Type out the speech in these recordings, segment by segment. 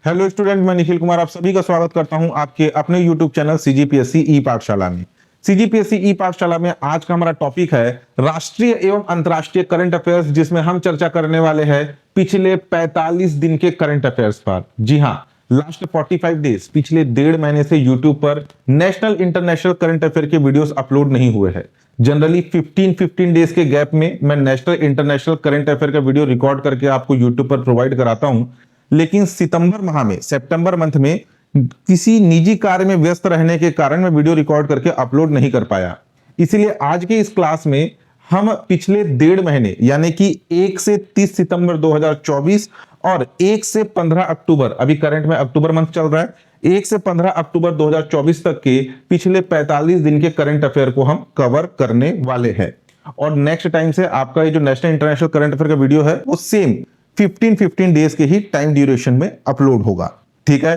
Hello student, मैं निखिल कुमार आप सभी का स्वागत करता हूं आपके अपने यूट्यूब चैनल सीजीपीएससी ई पाठशाला में। सीजीपीएससी ई पाठशाला में आज का हमारा टॉपिक है राष्ट्रीय एवं अंतर्राष्ट्रीय करंट अफेयर्स, जिसमें हम चर्चा करने वाले हैं पिछले 45 दिन के करंट अफेयर्स पर। जी हां, लास्ट 45 डेज, पिछले 1.5 महीने से यूट्यूब पर नेशनल इंटरनेशनल करंट अफेयर के वीडियोस अपलोड नहीं हुए हैं। जनरली 15 डेज के गैप में मैं नेशनल इंटरनेशनल करंट अफेयर का वीडियो रिकॉर्ड करके आपको यूट्यूब पर प्रोवाइड कराता हूं, लेकिन सितंबर माह में, सितंबर मंथ में किसी निजी कार्य में व्यस्त रहने के कारण मैं वीडियो रिकॉर्ड करके अपलोड नहीं कर पाया। इसीलिए आज के इस क्लास में हम पिछले 1.5 महीने यानी कि 1 से 30 सितंबर 2024 और 1 से 15 अक्टूबर, अभी करंट में अक्टूबर मंथ चल रहा है, 1 से 15 अक्टूबर 2024 तक के पिछले 45 दिन के करंट अफेयर को हम कवर करने वाले हैं। और नेक्स्ट टाइम से आपका ये जो नेशनल इंटरनेशनल करंट अफेयर का वीडियो है वो सेम 15 डेज के ही टाइम ड्यूरेशन में अपलोड होगा। ठीक है,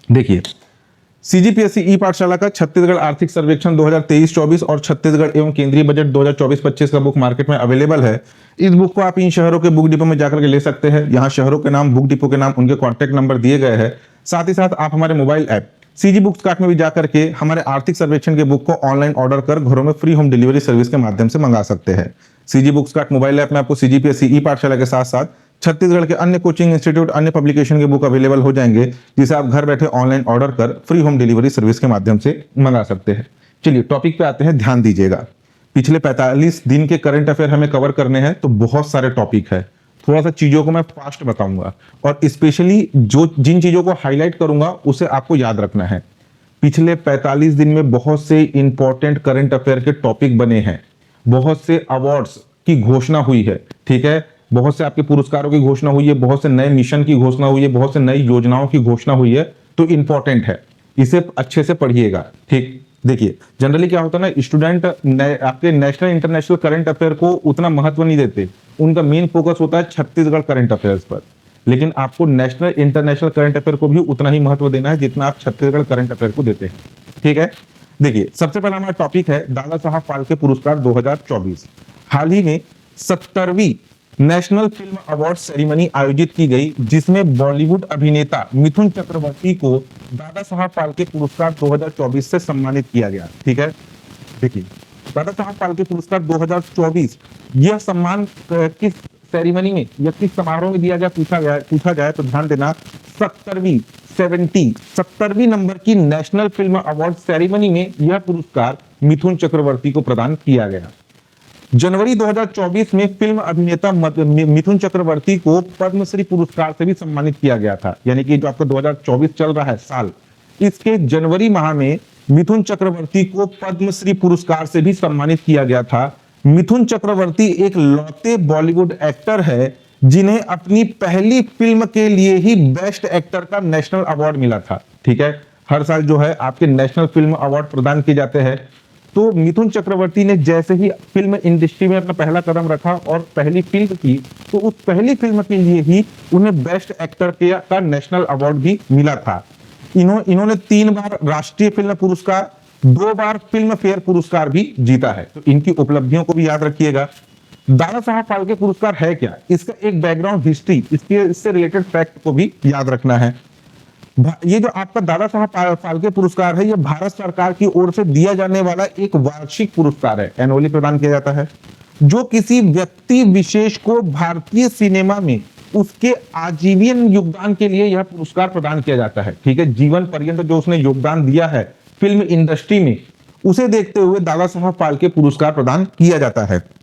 देखिए सीजीपीएससी ई पाठशाला का छत्तीसगढ़ आर्थिक सर्वेक्षण 2023-24 और छत्तीसगढ़ एवं केंद्रीय बजट 2024-25 का बुक मार्केट में अवेलेबल है। इस बुक को आप इन शहरों के बुक डिपो में जाकर के ले सकते हैं। यहाँ शहरों के नाम, बुक डिपो के नाम, उनके कॉन्टैक्ट नंबर दिए गए हैं। साथ ही साथ आप हमारे mobile app CG books cart में भी जाकर के हमारे आर्थिक सर्वेक्षण के बुक को ऑनलाइन ऑर्डर कर घरों में फ्री होम डिलीवरी सर्विस के माध्यम से मंगा सकते हैं। CG books cart mobile app में आपको सीजीपीएससी ई पाठशाला के साथ साथ छत्तीसगढ़ के अन्य कोचिंग इंस्टीट्यूट, अन्य पब्लिकेशन के बुक अवेलेबल हो जाएंगे, जिसे आप घर बैठे ऑनलाइन ऑर्डर कर फ्री होम डिलीवरी सर्विस के माध्यम से मंगा सकते हैं। चलिए टॉपिक पे आते हैं, ध्यान दीजिएगा। पिछले 45 दिन के करंट अफेयर हमें कवर करने हैं, तो बहुत सारे टॉपिक है। थोड़ा सा चीजों को मैं फास्ट बताऊंगा और स्पेशली जिन चीजों को हाईलाइट करूंगा उसे आपको याद रखना है। पिछले 45 दिन में बहुत से इंपॉर्टेंट करंट अफेयर के टॉपिक बने हैं, बहुत से अवार्ड्स की घोषणा हुई है। ठीक है, बहुत से आपके पुरस्कारों की घोषणा हुई है, बहुत से नए मिशन की घोषणा हुई है, बहुत से नई योजनाओं की घोषणा हुई है, तो इंपॉर्टेंट है, इसे अच्छे से पढ़िएगा। ठीक, देखिए जनरली क्या होता है ना, स्टूडेंट आपके नेशनल इंटरनेशनल करंट अफेयर को उतना महत्व नहीं देते, उनका मेन फोकस होता है छत्तीसगढ़ करंट अफेयर्स पर। लेकिन आपको नेशनल इंटरनेशनल करंट अफेयर को भी उतना ही महत्व देना है जितना आप छत्तीसगढ़ करंट अफेयर को देते हैं। ठीक है, देखिए सबसे पहला हमारा टॉपिक है दादा साहब फाल्के पुरस्कार 2024। हाल ही में 70वीं नेशनल फिल्म अवार्ड सेरेमनी आयोजित की गई, जिसमें बॉलीवुड अभिनेता मिथुन चक्रवर्ती को दादा साहब फाल्के पुरस्कार 2024 से सम्मानित किया गया। ठीक है, देखिए दादा साहब फाल्के पुरस्कार 2024, यह सम्मान किस सेरेमनी में या किस समारोह में दिया गया पूछा जाए तो ध्यान देना, 70वीं नंबर की नेशनल फिल्म अवार्ड सेरेमनी में यह पुरस्कार मिथुन चक्रवर्ती को प्रदान किया गया। जनवरी 2024 में फिल्म अभिनेता मिथुन चक्रवर्ती को पद्मश्री पुरस्कार से भी सम्मानित किया गया था। यानी कि जो आपका 2024 चल रहा है साल, इसके जनवरी माह में मिथुन चक्रवर्ती को पद्मश्री पुरस्कार से भी सम्मानित किया गया था। मिथुन चक्रवर्ती एक लौते बॉलीवुड एक्टर है जिन्हें अपनी पहली फिल्म के लिए ही बेस्ट एक्टर का नेशनल अवार्ड मिला था। ठीक है, हर साल जो है आपके नेशनल फिल्म अवार्ड प्रदान किए जाते हैं, तो मिथुन चक्रवर्ती ने जैसे ही फिल्म इंडस्ट्री में अपना पहला कदम रखा और पहली फिल्म की, तो उस पहली फिल्म के लिए ही उन्हें बेस्ट एक्टर का नेशनल अवार्ड भी मिला था। इन्होंने 3 बार राष्ट्रीय फिल्म पुरस्कार, 2 बार फिल्म फेयर पुरस्कार भी जीता है, तो इनकी उपलब्धियों को भी याद रखिएगा। दादा साहब फाल्के पुरस्कार है क्या, इसका एक बैकग्राउंड हिस्ट्री, इससे रिलेटेड फैक्ट को भी याद रखना है। ये जो आपका दादा साहब फाल्के पुरस्कार है, ये भारत सरकार की ओर से दिया जाने वाला एक वार्षिक पुरस्कार है, एनुअली प्रदान किया जाता है, जो किसी व्यक्ति विशेष को भारतीय सिनेमा में उसके आजीवन योगदान के लिए यह पुरस्कार प्रदान किया जाता है। ठीक है, जीवन पर्यंत जो उसने योगदान दिया है फिल्म इंडस्ट्री में, उसे देखते हुए दादा साहब फाल्के पुरस्कार प्रदान किया जाता है।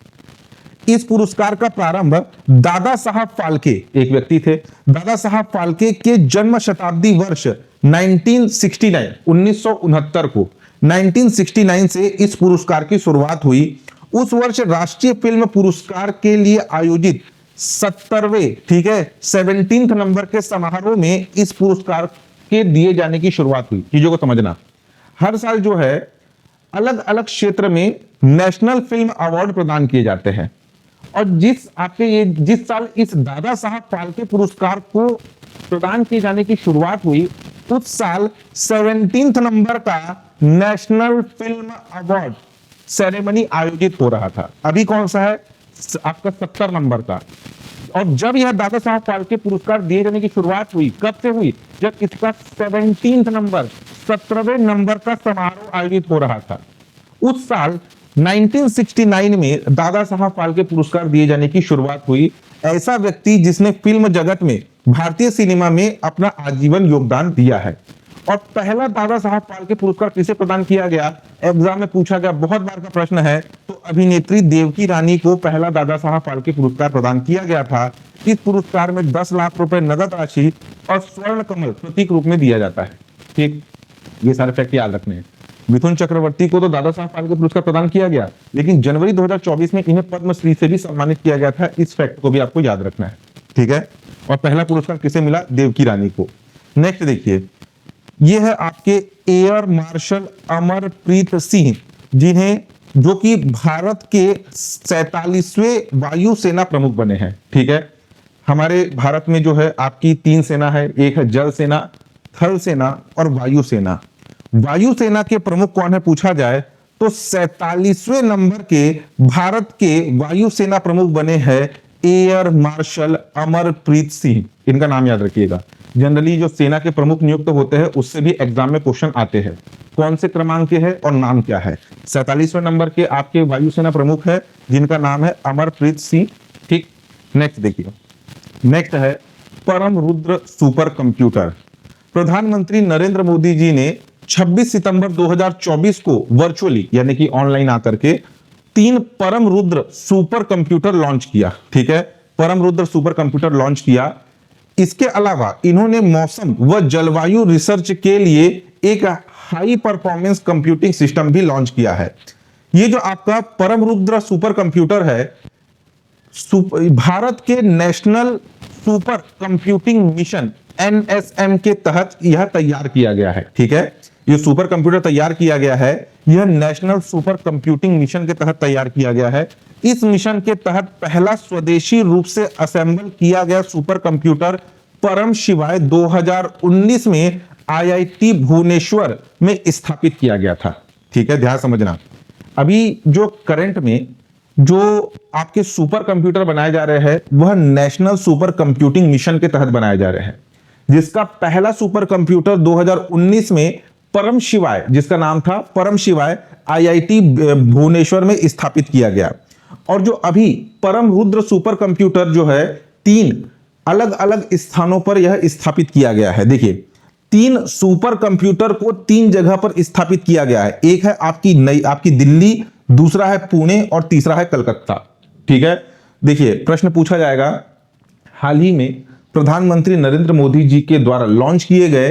इस पुरस्कार का प्रारंभ दादा साहब फाल्के, एक व्यक्ति थे, दादा साहब फाल्के के जन्म शताब्दी वर्ष 1969 को 1969 से इस पुरस्कार की शुरुआत हुई। उस वर्ष राष्ट्रीय फिल्म पुरस्कार के लिए आयोजित 70वें, ठीक है, 17 नंबर के समारोह में इस पुरस्कार के दिए जाने की शुरुआत हुई। चीजों को समझना, हर साल जो है अलग अलग क्षेत्र में नेशनल फिल्म अवार्ड प्रदान किए जाते हैं, और जिस साल इस दादा साहब फाल्के पुरस्कार को प्रदान किए जाने की शुरुआत हुई, उस साल 17 नंबर का नेशनल फिल्म अवार्ड सेरेमनी आयोजित हो रहा था। अभी कौन सा है आपका 70 नंबर का, और जब यह दादा साहब फाल्के पुरस्कार दिए जाने की शुरुआत हुई, कब से हुई? जब इसका 17 नंबर 17वें नंबर का समारोह आयोजित हो रहा था। उस साल 1969 में दादा साहब फाल्के पुरस्कार दिए जाने की शुरुआत हुई। ऐसा व्यक्ति जिसने फिल्म जगत में, भारतीय सिनेमा में अपना आजीवन योगदान दिया है। और पहला दादा साहब फाल्के पुरस्कार किसे प्रदान किया गया? एग्जाम में पूछा गया, बहुत बार का प्रश्न है। तो अभिनेत्री देवकी रानी को पहला दादा साहब फाल्के पुरस्कार प्रदान किया गया था। इस पुरस्कार में 10 लाख रुपए नगद राशि और स्वर्ण कमल प्रतीक रूप में दिया जाता है। ठीक, ये सारे फैक्ट याद रखने हैं। मिथुन चक्रवर्ती को तो दादा साहब फाल्के पुरस्कार प्रदान किया गया, लेकिन जनवरी 2024 में इन्हें पद्मश्री से भी सम्मानित किया गया था। इस फैक्ट को भी आपको याद रखना है, ठीक है। और पहला पुरस्कार किसे मिला? देवकी रानी को। नेक्स्ट देखिए, ये है आपके एयर मार्शल अमरप्रीत सिंह, जो कि भारत के 47वें वायुसेना प्रमुख बने हैं, ठीक है। हमारे भारत में जो है आपकी 3 सेना है, एक है जल सेना, थल सेना और वायुसेना। वायुसेना के प्रमुख कौन है पूछा जाए तो 47वें नंबर के भारत के वायुसेना प्रमुख बने हैं एयर मार्शल अमरप्रीत सिंह। इनका नाम याद रखिएगा। जनरली जो सेना के प्रमुख नियुक्त होते हैं उससे भी एग्जाम में क्वेश्चन आते हैं। कौन से क्रमांक के है और नाम क्या है? 47वें नंबर के आपके वायुसेना प्रमुख है जिनका नाम है अमरप्रीत सिंह। ठीक, नेक्स्ट देखिए। नेक्स्ट है परम रुद्र सुपर कंप्यूटर। प्रधानमंत्री नरेंद्र मोदी जी ने 26 सितंबर 2024 को वर्चुअली यानी कि ऑनलाइन आकर के 3 परम रुद्र सुपर कंप्यूटर लॉन्च किया, ठीक है। परम रुद्र सुपर कंप्यूटर लॉन्च किया। इसके अलावा इन्होंने मौसम व जलवायु रिसर्च के लिए एक हाई परफॉर्मेंस कंप्यूटिंग सिस्टम भी लॉन्च किया है। ये जो आपका परम रुद्र सुपर कंप्यूटर है, भारत के national super computing mission NSM के तहत यह तैयार किया गया है, ठीक है। ये सुपर कंप्यूटर तैयार किया गया है, यह नेशनल सुपर कंप्यूटिंग मिशन के तहत तैयार किया गया है। इस मिशन के तहत पहला स्वदेशी रूप से असेंबल किया गया सुपर कंप्यूटर परम शिवाय 2019 में IIT भुवनेश्वर में स्थापित किया गया था, ठीक है। ध्यान समझना, अभी जो करंट में जो आपके सुपर कंप्यूटर बनाए जा रहे हैं वह नेशनल सुपर कंप्यूटिंग मिशन के तहत बनाए जा रहे हैं, जिसका पहला सुपर कंप्यूटर 2019 में परम शिवाय, जिसका नाम था परम शिवाय, IIT भुवनेश्वर में स्थापित किया गया। और जो अभी परम रुद्र सुपर कंप्यूटर जो है 3 अलग अलग स्थानों पर यह स्थापित किया गया है। देखिए, 3 सुपर कंप्यूटर को 3 जगह पर स्थापित किया गया है। एक है आपकी दिल्ली, दूसरा है पुणे और तीसरा है कलकत्ता, ठीक है। देखिए, प्रश्न पूछा जाएगा, हाल ही में प्रधानमंत्री नरेंद्र मोदी जी के द्वारा लॉन्च किए गए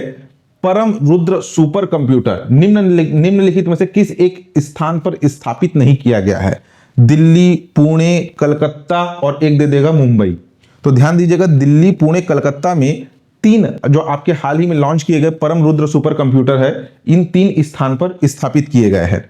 परम रुद्र सुपर कंप्यूटर निम्नलिखित में से किस एक स्थान पर स्थापित नहीं किया गया है? दिल्ली, पुणे, कलकत्ता और एक दे देगा मुंबई। तो ध्यान दीजिएगा, दिल्ली, पुणे, कलकत्ता में 3 जो आपके हाल ही में लॉन्च किए गए परम रुद्र सुपर कंप्यूटर है, इन 3 स्थान पर स्थापित किए गए हैं।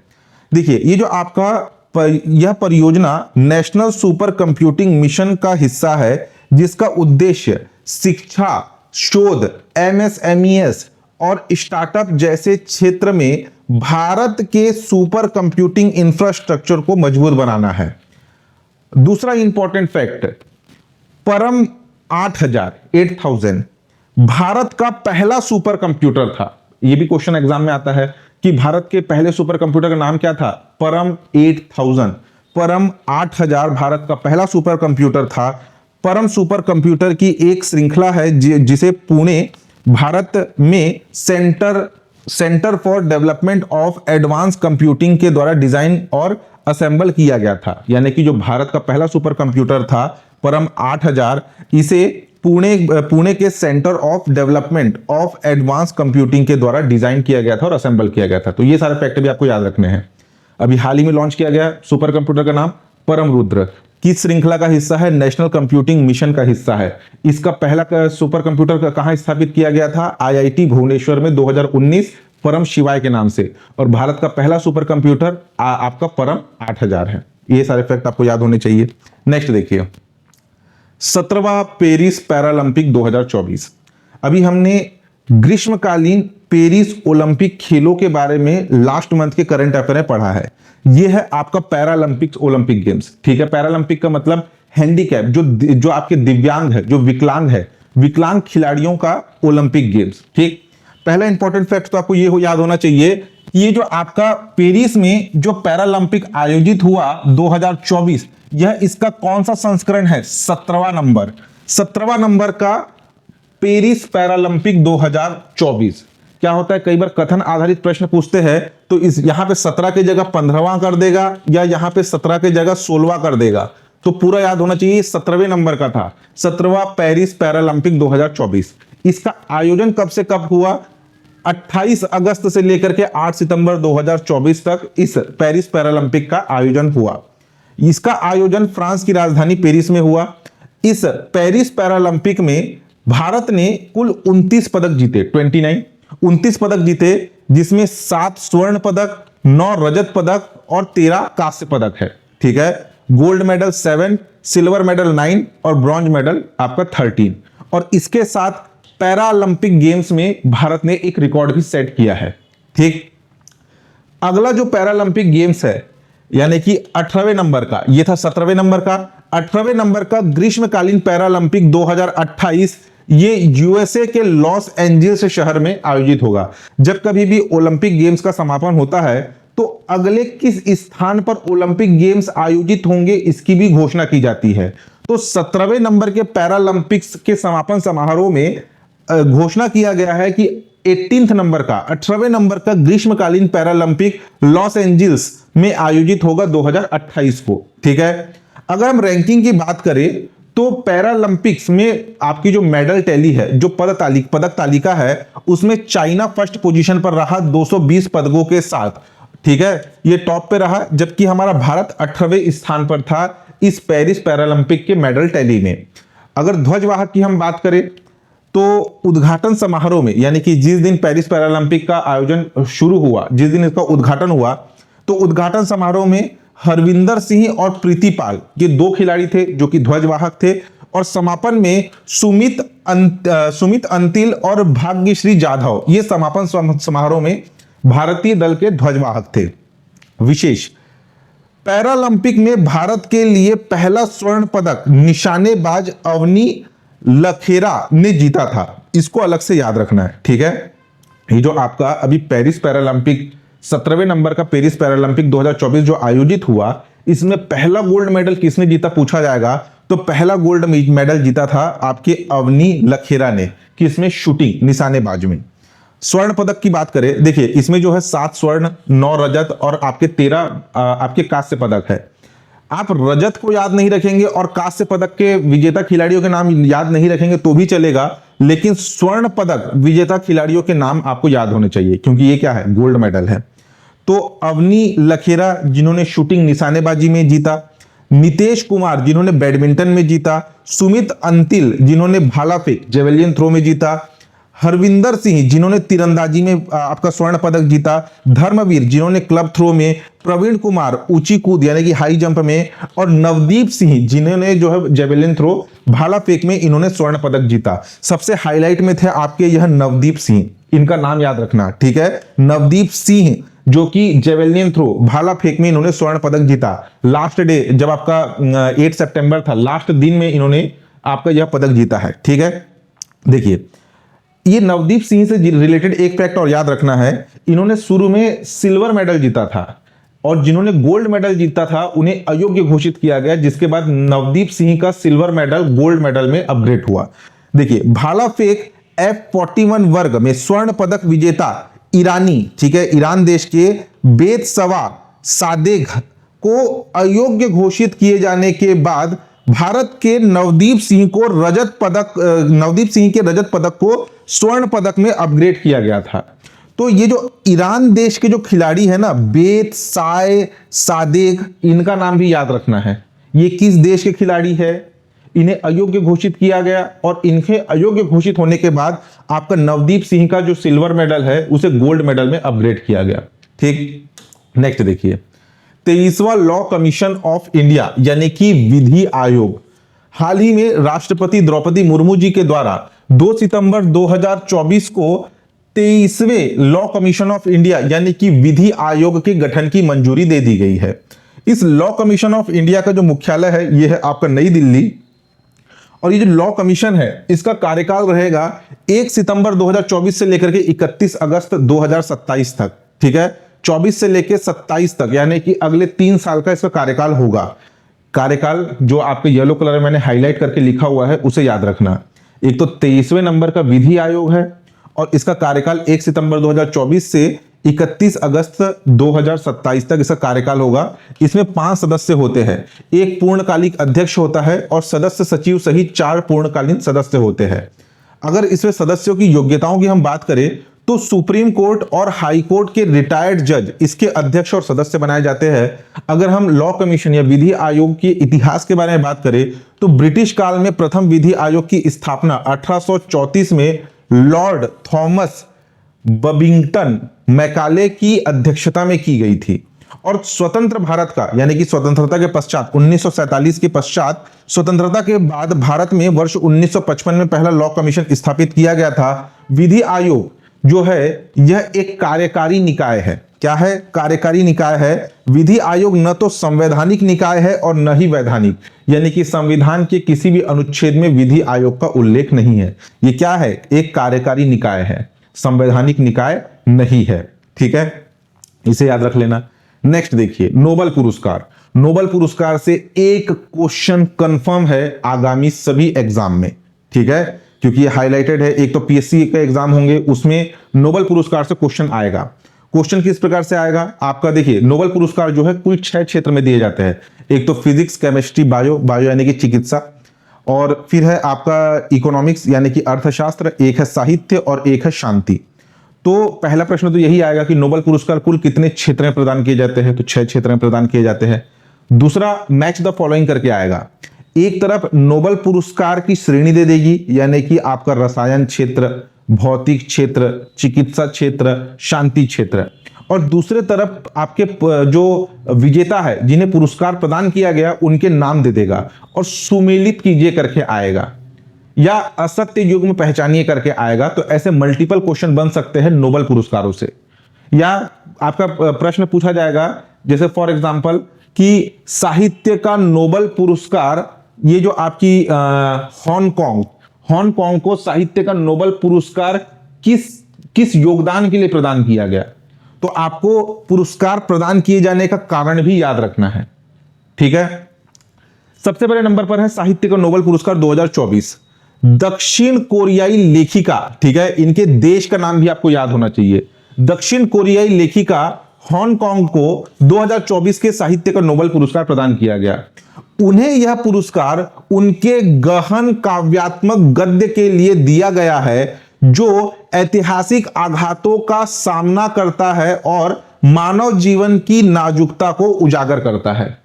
देखिए, ये जो आपका यह परियोजना नेशनल सुपर कंप्यूटिंग मिशन का हिस्सा है, जिसका उद्देश्य शिक्षा, शोध, MSMES और स्टार्टअप जैसे क्षेत्र में भारत के सुपर कंप्यूटिंग इंफ्रास्ट्रक्चर को मजबूत बनाना है। दूसरा इंपॉर्टेंट फैक्ट, परम 8000 भारत का पहला सुपर कंप्यूटर था। यह भी क्वेश्चन एग्जाम में आता है कि भारत के पहले सुपर कंप्यूटर का नाम क्या था? परम 8000। परम 8000 भारत का पहला सुपर कंप्यूटर था। परम सुपर कंप्यूटर की एक श्रृंखला है जिसे पुणे भारत में centre for development of advance computing के द्वारा डिजाइन और असेंबल किया गया था। यानी कि जो भारत का पहला सुपर कंप्यूटर था परम 8000, इसे पुणे के centre of development of advance computing के द्वारा डिजाइन किया गया था और असेंबल किया गया था। तो ये सारे फैक्ट भी आपको याद रखने हैं। अभी हाल ही में लॉन्च किया गया सुपर कंप्यूटर का नाम परम रुद्र, किस श्रृंखला का हिस्सा है? नेशनल कंप्यूटिंग मिशन का हिस्सा है। इसका पहला सुपर कंप्यूटर कहां स्थापित किया गया था? IIT भुवनेश्वर में 2019 परम शिवाय के नाम से। और भारत का पहला सुपर कंप्यूटर आपका परम 8000 है। ये सारे फैक्ट आपको याद होने चाहिए। नेक्स्ट देखिए, 17वां पेरिस पैरालंपिक 2024। अभी हमने ग्रीष्मकालीन पेरिस ओलंपिक खेलों के बारे में लास्ट मंथ के करंट अफेयर में पढ़ा है। यह है आपका पैरालंपिक्स ओलंपिक गेम्स, ठीक है। पैरालंपिक का मतलब हैंडीकैप, जो आपके दिव्यांग है, जो विकलांग है, विकलांग खिलाड़ियों का ओलंपिक गेम्स। ठीक, पहला इंपॉर्टेंट फैक्ट तो आपको ये याद होना चाहिए कि ये जो आपका पेरिस में जो पैरालंपिक आयोजित हुआ 2024, यह इसका कौन सा संस्करण है? 17वां नंबर, 17वां नंबर का पेरिस पैरालंपिक 2024। क्या होता है, कई बार कथन आधारित प्रश्न पूछते हैं तो इस यहां पे 17 की जगह 15वां कर देगा या यहां पे 17 की जगह 16वां कर देगा, तो पूरा याद होना चाहिए 17वें नंबर का था, 17वां पेरिस पैरालंपिक 2024। इसका आयोजन कब से कब हुआ? 28 अगस्त से लेकर के 8 सितंबर 2024 तक इस पेरिस पैरालंपिक का आयोजन हुआ। इसका आयोजन फ्रांस की राजधानी पेरिस में हुआ। इस पेरिस पैरालंपिक में भारत ने कुल 29 पदक जीते, 29 पदक जीते, जिसमें 7 स्वर्ण पदक, 9 रजत पदक और 13 कांस्य पदक है। ठीक है, गोल्ड मेडल 7, सिल्वर मेडल 9 और ब्रॉन्ज मेडल आपका 13। और इसके साथ पैरालंपिक गेम्स में भारत ने एक रिकॉर्ड भी सेट किया है। ठीक, अगला जो पैरालंपिक गेम्स है यानी कि 18वें नंबर का, ये था 17वें नंबर का, 18वें नंबर का ग्रीष्मकालीन पैरालंपिक 2028, ये यूएसए के लॉस एंजल्स शहर में आयोजित होगा। जब कभी भी ओलंपिक गेम्स का समापन होता है तो अगले किस स्थान पर ओलंपिक गेम्स आयोजित होंगे इसकी भी घोषणा की जाती है। तो 17वें नंबर के पैरालंपिक्स के समापन समारोह में घोषणा किया गया है कि 18 नंबर का, 18वें नंबर का ग्रीष्मकालीन पैरालंपिक लॉस एंजल्स में आयोजित होगा 2028 को। ठीक है, अगर हम रैंकिंग की बात करें तो पैरालंपिक्स में आपकी जो मेडल टैली है, जो पदक तालिका है, उसमें चाइना फर्स्ट पोजीशन पर रहा 220 पदकों के साथ। ठीक है, ये टॉप पे रहा, जबकि हमारा भारत 18वें स्थान पर था इस पेरिस पैरालंपिक के मेडल टैली में। अगर ध्वजवाहक की हम बात करें तो उद्घाटन समारोह में, यानी कि जिस दिन पेरिस पैरालंपिक का आयोजन शुरू हुआ, जिस दिन इसका उद्घाटन हुआ, तो उद्घाटन समारोह में हरविंदर सिंह और प्रीति पाल, ये 2 खिलाड़ी थे जो कि ध्वजवाहक थे, और समापन में सुमित अंतिल और भाग्यश्री जाधव, ये समापन समारोह में भारतीय दल के ध्वजवाहक थे। विशेष, पैरालंपिक में भारत के लिए पहला स्वर्ण पदक निशानेबाज अवनी लखेरा ने जीता था, इसको अलग से याद रखना है। ठीक है, ये जो आपका अभी पेरिस पैरालंपिक 17वें नंबर का पेरिस पैरालंपिक 2024 जो आयोजित हुआ, इसमें पहला गोल्ड मेडल किसने जीता पूछा जाएगा तो पहला गोल्ड मेडल जीता था आपके अवनी लखेरा ने, किसमें? शूटिंग, निशानेबाज में। स्वर्ण पदक की बात करें, देखिए इसमें जो है 7 स्वर्ण, 9 रजत और आपके 13 आपके कांस्य पदक है। आप रजत को याद नहीं रखेंगे और कांस्य पदक के विजेता खिलाड़ियों के नाम याद नहीं रखेंगे तो भी चलेगा, लेकिन स्वर्ण पदक विजेता खिलाड़ियों के नाम आपको याद होने चाहिए, क्योंकि ये क्या है? गोल्ड मेडल है। तो अवनी लखेरा जिन्होंने शूटिंग निशानेबाजी में जीता, नितेश कुमार जिन्होंने बैडमिंटन में जीता, सुमित अंतिल जिन्होंने भाला फेंक जेवेलियन थ्रो में जीता, हरविंदर सिंह जिन्होंने तीरंदाजी में आपका स्वर्ण पदक जीता, धर्मवीर जिन्होंने क्लब थ्रो में, प्रवीण कुमार ऊंची कूद यानी कि हाई जंप में, और नवदीप सिंह जिन्होंने जो है जेवेलिन थ्रो भाला फेंक में इन्होंने स्वर्ण पदक जीता। सबसे हाईलाइट में थे आपके यह नवदीप सिंह, इनका नाम याद रखना। ठीक है, नवदीप सिंह जो कि जेवेलियन थ्रो भाला फेंक में इन्होंने स्वर्ण पदक जीता। लास्ट डे जब आपका 8 सितंबर था, लास्ट दिन में इन्होंने आपका यह पदक जीता है। ठीक है, देखिए ये नवदीप सिंह से रिलेटेड एक फैक्ट और याद रखना है, इन्होंने शुरू में सिल्वर मेडल जीता था और जिन्होंने गोल्ड मेडल जीता था उन्हें अयोग्य घोषित किया गया, जिसके बाद नवदीप सिंह का सिल्वर मेडल गोल्ड मेडल में अपग्रेड हुआ। देखिए भाला फेंक F41 वर्ग में स्वर्ण पदक विजेता ईरानी, ठीक है, ईरान देश के बेतसवा सादेग को अयोग्य घोषित किए जाने के बाद भारत के नवदीप सिंह के रजत पदक को स्वर्ण पदक में अपग्रेड किया गया था। तो ये जो ईरान देश के जो खिलाड़ी है ना, बेतसाय सादेग, इनका नाम भी याद रखना है। ये किस देश के खिलाड़ी है? इन्हें अयोग्य घोषित किया गया और इनके अयोग्य घोषित होने के बाद आपका नवदीप सिंह का जो सिल्वर मेडल है उसे गोल्ड मेडल में अपग्रेड किया गया। ठीक, नेक्स्ट देखिए 23वां लॉ कमीशन ऑफ इंडिया यानी कि विधि आयोग, हाल ही में राष्ट्रपति द्रौपदी मुर्मू जी के द्वारा 2 सितंबर 2024 को 23वें लॉ कमीशन ऑफ इंडिया यानी कि विधि आयोग के गठन की मंजूरी दे दी गई है। इस लॉ कमीशन ऑफ इंडिया का जो मुख्यालय है ये है आपका नई दिल्ली, और ये जो लॉ कमीशन है इसका कार्यकाल रहेगा 1 सितंबर 2024 से लेकर के 31 अगस्त 2027 तक। ठीक है, 24 से लेकर 27 तक, यानी कि अगले 3 साल का इसका कार्यकाल होगा। कार्यकाल जो आपके येलो कलर में मैंने हाईलाइट करके लिखा हुआ है उसे याद रखना। एक तो 23वें नंबर का विधि आयोग है और इसका कार्यकाल 1 सितंबर 2024 से 31 अगस्त 2027 तक इसका कार्यकाल होगा। इसमें 5 सदस्य होते हैं, एक पूर्णकालिक अध्यक्ष होता है और सदस्य सचिव सहित 4 पूर्णकालीन सदस्य होते हैं। अगर इसमें सदस्यों की योग्यताओं की हम बात करें तो सुप्रीम कोर्ट और हाई कोर्ट के रिटायर्ड जज इसके अध्यक्ष और सदस्य बनाए जाते हैं। अगर हम लॉ कमीशन या विधि आयोग के इतिहास के बारे में बात करें तो ब्रिटिश काल में प्रथम विधि आयोग की स्थापना 1834 में लॉर्ड थॉमस बबिंगटन मैकाले की अध्यक्षता में की गई थी, और स्वतंत्र भारत का यानी कि स्वतंत्रता के पश्चात 1947 के पश्चात स्वतंत्रता के बाद भारत में वर्ष 1955 में पहला लॉ कमीशन स्थापित किया गया था। विधि आयोग जो है यह एक कार्यकारी निकाय है। क्या है? कार्यकारी निकाय है। विधि आयोग न तो संवैधानिक निकाय है और न ही वैधानिक, यानी कि संविधान के किसी भी अनुच्छेद में विधि आयोग का उल्लेख नहीं है। ये क्या है? एक कार्यकारी निकाय है, संवैधानिक निकाय नहीं है। ठीक है, इसे याद रख लेना। नेक्स्ट देखिए, नोबेल पुरस्कार। नोबेल पुरस्कार से एक क्वेश्चन कंफर्म है आगामी सभी एग्जाम में। ठीक है, क्योंकि ये हाईलाइटेड है। एक तो पीएससी के एग्जाम होंगे उसमें नोबेल पुरस्कार से क्वेश्चन आएगा। क्वेश्चन किस प्रकार से आएगा आपका? देखिए, नोबेल पुरस्कार जो है कुल 6 क्षेत्र में दिए जाते हैं। एक तो फिजिक्स, केमिस्ट्री, बायो यानी कि चिकित्सा, और फिर है आपका इकोनॉमिक्स यानी कि अर्थशास्त्र, एक है साहित्य और एक है शांति। तो पहला प्रश्न तो यही आएगा कि नोबेल पुरस्कार कुल कितने क्षेत्र में प्रदान किए जाते हैं? तो 6 क्षेत्र में प्रदान किए जाते हैं। दूसरा, मैच द फॉलोइंग करके आएगा। एक तरफ नोबेल पुरस्कार की श्रेणी दे देगी, यानी कि आपका रसायन क्षेत्र, भौतिक क्षेत्र, चिकित्सा क्षेत्र, शांति क्षेत्र, और दूसरे तरफ आपके जो विजेता है जिन्हें पुरस्कार प्रदान किया गया उनके नाम दे देगा, और सुमेलित कीजिए करके आएगा, या असत्य युग में पहचानिए करके आएगा। तो ऐसे मल्टीपल क्वेश्चन बन सकते हैं नोबेल पुरस्कारों से। या आपका प्रश्न पूछा जाएगा जैसे फॉर एग्जांपल कि साहित्य का नोबेल पुरस्कार, ये जो आपकी हांगकांग को साहित्य का नोबेल पुरस्कार किस योगदान के लिए प्रदान किया गया? तो आपको पुरस्कार प्रदान किए जाने का कारण भी याद रखना है। ठीक है, सबसे पहले नंबर पर है साहित्य का नोबेल पुरस्कार 2024 दक्षिण कोरियाई लेखिका। ठीक है, इनके देश का नाम भी आपको याद होना चाहिए। दक्षिण कोरियाई लेखिका हांगकांग को 2024 के साहित्य का नोबेल पुरस्कार प्रदान किया गया। उन्हें यह पुरस्कार उनके गहन काव्यात्मक गद्य के लिए दिया गया है जो ऐतिहासिक आघातों का सामना करता है और मानव जीवन की नाजुकता को उजागर करता है।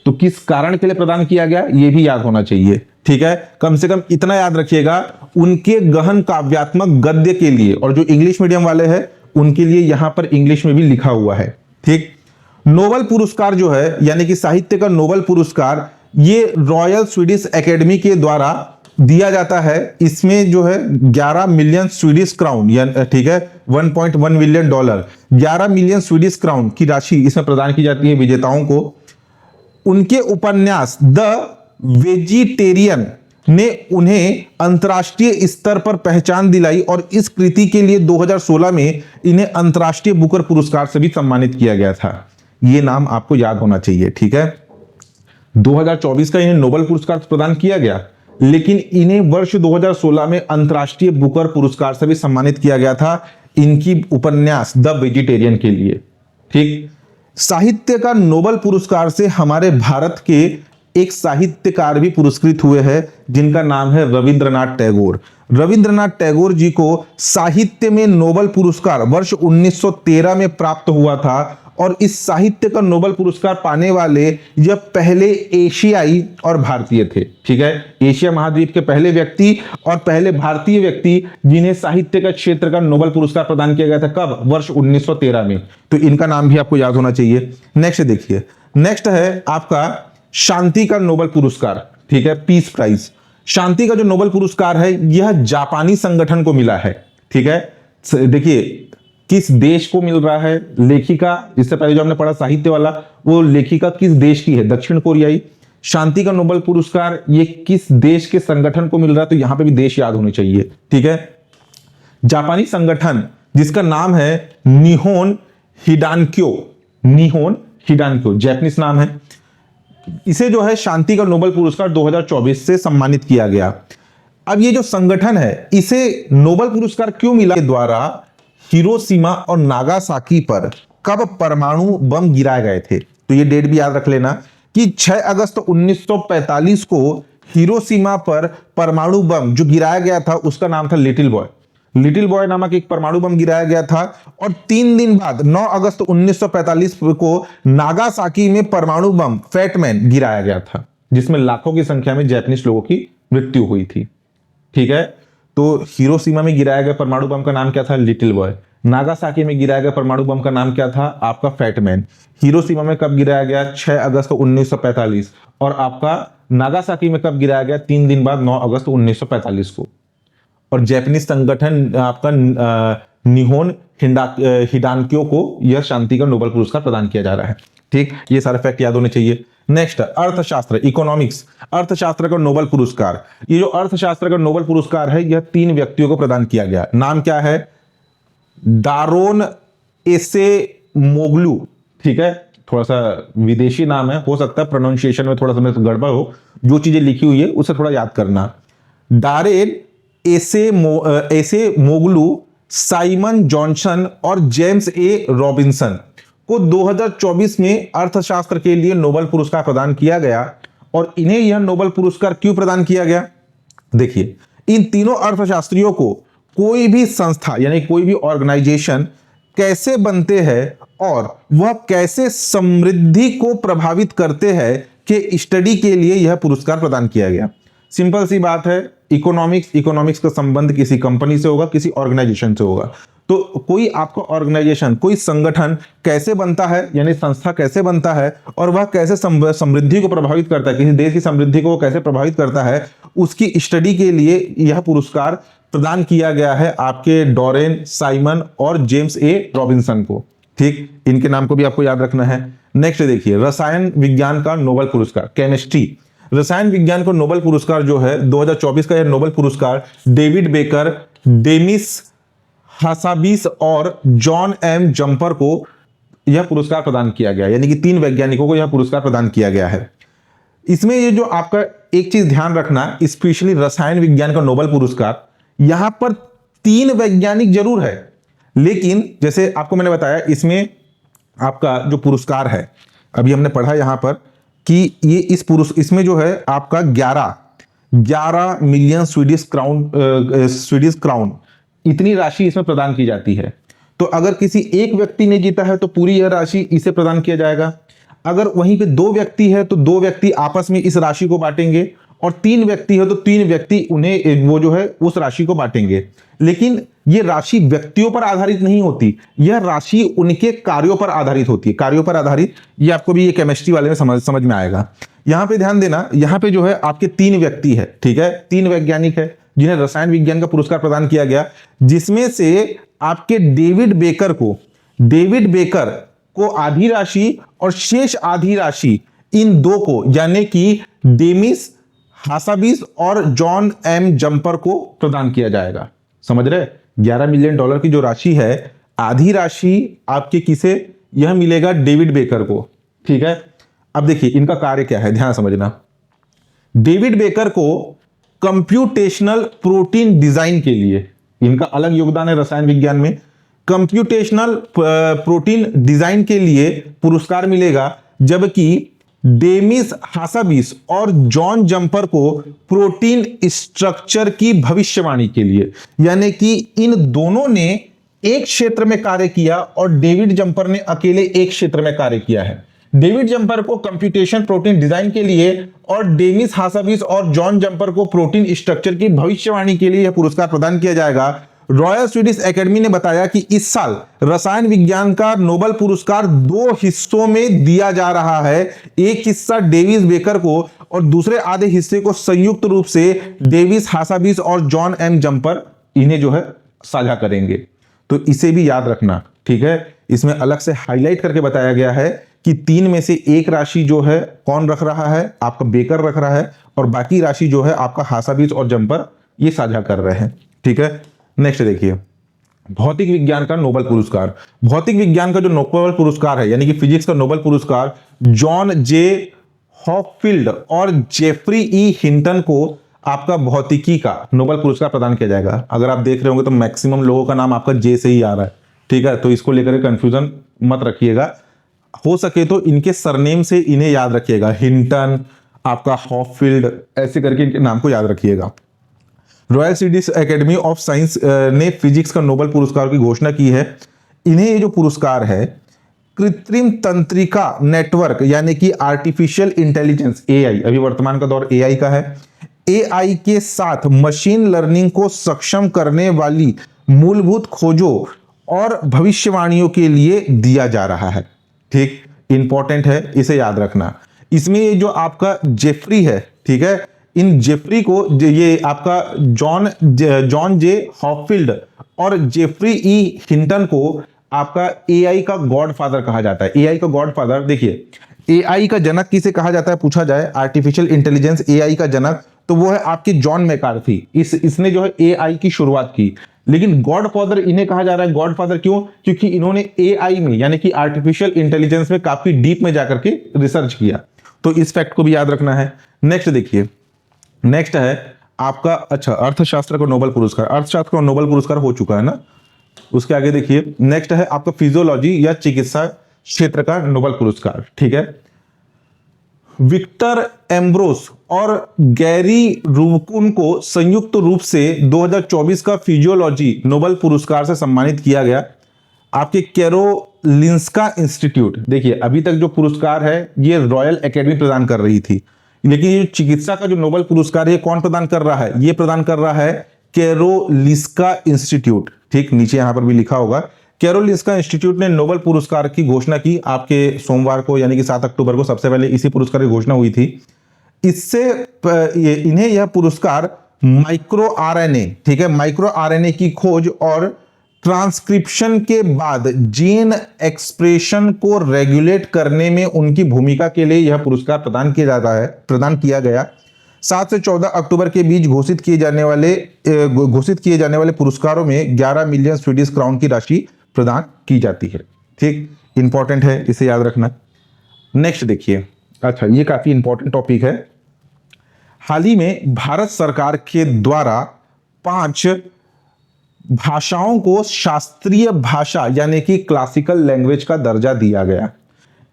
तो किस कारण के लिए प्रदान किया गया यह भी याद होना चाहिए। ठीक है, कम से कम इतना याद रखिएगा, उनके गहन काव्यात्मक गद्य के लिए। और जो इंग्लिश मीडियम वाले हैं उनके लिए यहां पर इंग्लिश में भी लिखा हुआ है। ठीक, नोबेल पुरस्कार जो है यानी कि साहित्य का नोबेल पुरस्कार ये रॉयल स्वीडिश एकेडमी के द्वारा दिया जाता है। इसमें जो है 11 मिलियन स्वीडिश क्राउन, ठीक है, 1.1 million dollar, 11 million Swedish crown की राशि इसमें प्रदान की जाती है विजेताओं को। उनके उपन्यास द वेजिटेरियन ने उन्हें अंतर्राष्ट्रीय स्तर पर पहचान दिलाई और इस कृति के लिए 2016 में इन्हें अंतर्राष्ट्रीय बुकर पुरस्कार से भी सम्मानित किया गया था। ये नाम आपको याद होना चाहिए। ठीक है, 2024 का इन्हें नोबेल पुरस्कार प्रदान किया गया, लेकिन इन्हें वर्ष 2016 में अंतर्राष्ट्रीय बुकर पुरस्कार से भी सम्मानित किया गया था इनकी उपन्यास द वेजिटेरियन के लिए। ठीक, साहित्य का नोबेल पुरस्कार से हमारे भारत के एक साहित्यकार भी पुरस्कृत हुए हैं जिनका नाम है रविंद्रनाथ टैगोर। रविंद्रनाथ टैगोर जी को साहित्य में नोबेल पुरस्कार वर्ष 1913 में प्राप्त हुआ था और इस साहित्य का नोबेल पुरस्कार पाने वाले यह पहले एशियाई और भारतीय थे। ठीक है, एशिया महाद्वीप के पहले व्यक्ति और पहले भारतीय व्यक्ति जिन्हें साहित्य का क्षेत्र का नोबेल पुरस्कार प्रदान किया गया था। कब? वर्ष 1913 में। तो इनका नाम भी आपको याद होना चाहिए। नेक्स्ट देखिए, नेक्स्ट है आपका शांति का नोबेल पुरस्कार। ठीक है, पीस प्राइज। शांति का जो नोबेल पुरस्कार है यह जापानी संगठन को मिला है। ठीक है, देखिए किस देश को मिल रहा है। लेखिका, इससे पहले जो हमने पढ़ा साहित्य वाला, वो लेखिका किस देश की है, दक्षिण कोरियाई। शांति का नोबेल पुरस्कार ये किस देश के संगठन को मिल रहा है, तो यहां पे भी देश याद होने चाहिए, ठीक है। जापानी संगठन जिसका नाम है निहोन हिडानक्यो, निहोन हिडानक्यो जैपनीज नाम है। इसे जो है शांति का नोबेल पुरस्कार 2024 से सम्मानित किया गया। अब ये जो संगठन है इसे नोबेल पुरस्कार क्यों मिला, के द्वारा हिरोशिमा और नागासाकी पर कब परमाणु बम गिराए गए थे, तो ये डेट भी याद रख लेना कि 6 अगस्त 1945 को हिरोशिमा पर परमाणु बम जो गिराया गया था उसका नाम था लिटिल बॉय। लिटिल बॉय नामक एक परमाणु बम गिराया गया था और 3 दिन बाद 9 अगस्त 1945 को नागासाकी में परमाणु बम फैटमैन गिराया गया था, जिसमें लाखों की संख्या में जापानीज लोगों की मृत्यु हुई थी, ठीक है। तो हिरोशिमा में गिराया गया परमाणु बम का नाम क्या था, लिटिल बॉय। नागासाकी में गिराया गया परमाणु बम का नाम क्या था, आपका फैटमैन। हिरोशिमा में कब गिराया गया, 6 अगस्त 1945, और आपका नागासाकी में कब गिराया गया, 3 दिन बाद 9 अगस्त 1945 को। और जापानीज संगठन आपका निहोन हिडानक्यो को यह शांति का नोबेल पुरस्कार प्रदान किया जा रहा है, ठीक। ये सारे फैक्ट याद होने चाहिए। नेक्स्ट, अर्थशास्त्र, इकोनॉमिक्स, अर्थशास्त्र का नोबेल पुरस्कार। ये जो अर्थशास्त्र का नोबेल पुरस्कार है यह 3 व्यक्तियों को प्रदान किया गया। नाम क्या है, दारोन एसेमोग्लू, ठीक है। थोड़ा सा विदेशी नाम है, हो सकता है प्रोनाउंसिएशन में थोड़ा सा गड़बड़ हो, जो चीजें लिखी हुई है उसे थोड़ा याद करना। दारेन एसेमोग्लू, साइमन जॉनसन और जेम्स ए रॉबिन्सन को 2024 में अर्थशास्त्र के लिए नोबेल पुरस्कार प्रदान किया गया। और इन्हें यह नोबेल पुरस्कार क्यों प्रदान किया गया, देखिए, इन तीनों अर्थशास्त्रियों को कोई भी संस्था यानी कोई भी ऑर्गेनाइजेशन कैसे बनते हैं और वह कैसे समृद्धि को प्रभावित करते हैं के स्टडी के लिए यह पुरस्कार प्रदान किया गया। सिंपल सी बात है, इकोनॉमिक्स का संबंध किसी कंपनी से होगा, किसी ऑर्गेनाइजेशन से होगा। तो कोई आपका ऑर्गेनाइजेशन, कोई संगठन कैसे बनता है, यानी संस्था कैसे बनता है और वह कैसे समृद्धि को प्रभावित करता है, किसी देश की समृद्धि को कैसे प्रभावित करता है, उसकी स्टडी के लिए यह पुरस्कार प्रदान किया गया है आपके डोरेन, साइमन और जेम्स ए रॉबिन्सन को, ठीक। इनके नाम को भी आपको याद रखना है। नेक्स्ट देखिए, रसायन विज्ञान का नोबेल पुरस्कार, केमिस्ट्री। रसायन विज्ञान को नोबेल पुरस्कार जो है 2024 का यह नोबेल पुरस्कार डेविड बेकर, डेमिस हासाबिस और जॉन एम जंपर को यह पुरस्कार प्रदान किया गया, यानी कि 3 वैज्ञानिकों को यह पुरस्कार प्रदान किया गया है। इसमें ये जो आपका एक चीज ध्यान रखना, स्पेशली रसायन विज्ञान का नोबेल पुरस्कार, यहां पर 3 वैज्ञानिक जरूर है, लेकिन जैसे आपको मैंने बताया इसमें आपका जो पुरस्कार है, अभी हमने पढ़ा यहां पर कि ये इसमें जो है आपका 11 मिलियन स्वीडिश क्राउन इतनी राशि इसमें प्रदान की जाती है। तो अगर किसी एक व्यक्ति ने जीता है तो पूरी यह राशि इसे प्रदान किया जाएगा। अगर वहीं पे 2 व्यक्ति है तो 2 व्यक्ति आपस में इस राशि को बांटेंगे, और 3 व्यक्ति है तो 3 व्यक्ति उन्हें वो जो है उस राशि को बांटेंगे। लेकिन ये राशि व्यक्तियों पर आधारित नहीं होती, यह राशि उनके कार्यों पर आधारित होती है। कार्यों पर आधारित, ये आपको भी ये केमिस्ट्री वाले में समझ में आएगा। यहां पे ध्यान देना, यहां पे जो है आपके 3 व्यक्ति है, ठीक है, 3 वैज्ञानिक है जिन्हें रसायन विज्ञान का पुरस्कार प्रदान किया गया, जिसमें से आपके डेविड बेकर को आधी राशि और शेष आधी राशि इन 2 को, यानी कि डेमिस हासाबिस और जॉन एम जंपर को प्रदान किया जाएगा। समझ रहे, $11 मिलियन की जो राशि है, आधी राशि आपके किसे, यह मिलेगा डेविड बेकर को, ठीक है। अब देखिए इनका कार्य क्या है, ध्यान समझना। डेविड बेकर को कंप्यूटेशनल प्रोटीन डिजाइन के लिए, इनका अलग योगदान है रसायन विज्ञान में, कंप्यूटेशनल प्रोटीन डिजाइन के लिए पुरस्कार मिलेगा, जबकि डेमिस हासाबिस और जॉन जंपर को प्रोटीन स्ट्रक्चर की भविष्यवाणी के लिए, यानी कि इन दोनों ने एक क्षेत्र में कार्य किया और डेविड जंपर ने अकेले एक क्षेत्र में कार्य किया है। डेविड जंपर को कंप्यूटेशन प्रोटीन डिजाइन के लिए और डेमिस हासाबिस और जॉन जंपर को प्रोटीन स्ट्रक्चर की भविष्यवाणी के लिए यह पुरस्कार प्रदान किया जाएगा। रॉयल स्वीडिश एकेडमी ने बताया कि इस साल रसायन विज्ञान का नोबेल पुरस्कार 2 हिस्सों में दिया जा रहा है। एक हिस्सा डेविस बेकर को और दूसरे आधे हिस्से को संयुक्त रूप से डेविस हासाबिस और जॉन एम जंपर इन्हें जो है साझा करेंगे। तो इसे भी याद रखना, ठीक है। इसमें अलग से हाईलाइट करके बताया गया है कि 3 में से एक राशि जो है कौन रख रहा है, आपका बेकर रख रहा है, और बाकी राशि जो है आपका हासाबीज और जंपर ये साझा कर रहे हैं, ठीक है। नेक्स्ट देखिए, भौतिक विज्ञान का नोबेल पुरस्कार। भौतिक विज्ञान का जो नोबेल पुरस्कार है यानी कि फिजिक्स का नोबेल पुरस्कार जॉन जे हॉपफील्ड और जेफरी ई हिंटन को आपका भौतिकी का नोबेल पुरस्कार प्रदान किया जाएगा। अगर आप देख रहे होंगे तो मैक्सिमम लोगों का नाम आपका जे से ही आ रहा है, ठीक है, तो इसको लेकर कंफ्यूजन मत रखिएगा। हो सके तो इनके सरनेम से इन्हें याद रखिएगा, हिंटन, आपका हॉपफील्ड, ऐसे करके इनके नाम को याद रखिएगा। Royal Swedish academy of science ने फिजिक्स का नोबेल पुरस्कार की घोषणा की है। इन्हें ये जो पुरस्कार है कृत्रिम तंत्रिका नेटवर्क यानी कि आर्टिफिशियल इंटेलिजेंस एआई, अभी वर्तमान का दौर एआई का है, एआई के साथ मशीन लर्निंग को सक्षम करने वाली मूलभूत खोजों और भविष्यवाणियों के लिए दिया जा रहा है, ठीक, इंपॉर्टेंट है, इसे याद रखना। इसमें ये जो आपका जेफरी है, ठीक है, इन जेफरी को ये आपका जॉन जे हॉपफील्ड और जेफरी ई हिंटन को आपका एआई का गॉडफादर कहा जाता है। एआई का गॉडफादर, देखिए एआई का जनक किसे कहा जाता है पूछा जाए, आर्टिफिशियल इंटेलिजेंस एआई का जनक तो वो है आपके जॉन मैकार्थी। इसने जो है एआई की शुरुआत की, लेकिन गॉडफादर इन्हें कहा जा रहा है। गॉडफादर क्यों? क्योंकि इन्होंने एआई में यानी कि आर्टिफिशियल इंटेलिजेंस में काफी डीप में जाकर के रिसर्च किया, तो इस फैक्ट को भी याद रखना है। नेक्स्ट देखिए, नेक्स्ट है आपका अच्छा अर्थशास्त्र का नोबेल पुरस्कार। अर्थशास्त्र का नोबेल पुरस्कार हो चुका है ना, उसके आगे देखिए नेक्स्ट है आपका फिजियोलॉजी या चिकित्सा क्षेत्र का नोबेल पुरस्कार, ठीक है। विक्टर एम्ब्रोस और गैरी रूबकुन को संयुक्त रूप से 2024 का फिजियोलॉजी नोबेल पुरस्कार से सम्मानित किया गया। आपके कैरोलिंस्का इंस्टीट्यूट, देखिए अभी तक जो पुरस्कार है ये रॉयल एकेडमी प्रदान कर रही थी, लेकिन ये चिकित्सा का जो नोबेल पुरस्कार है कौन प्रदान कर रहा है? ये प्रदान कर रहा है कैरोलिंस्का इंस्टीट्यूट, ठीक, नीचे यहां पर भी लिखा होगा। कैरोलिंस्का इंस्टीट्यूट ने नोबेल पुरस्कार की घोषणा की आपके सोमवार को यानी कि 7 अक्टूबर को, सबसे पहले इसी पुरस्कार की घोषणा हुई थी। इससे इन्हें यह पुरस्कार माइक्रो आरएनए, ठीक है, माइक्रो आरएनए की खोज और ट्रांसक्रिप्शन के बाद जीन एक्सप्रेशन को रेगुलेट करने में उनकी भूमिका के लिए यह पुरस्कार प्रदान किया गया। 7 से 14 अक्टूबर के बीच घोषित किए जाने वाले पुरस्कारों में 11 मिलियन स्वीडिश क्राउन की राशि प्रदान की जाती है, ठीक, इंपॉर्टेंट है, इसे याद रखना। नेक्स्ट देखिए, अच्छा ये काफी इंपॉर्टेंट टॉपिक है। हाल ही में भारत सरकार के द्वारा 5 भाषाओं को शास्त्रीय भाषा यानी कि क्लासिकल लैंग्वेज का दर्जा दिया गया।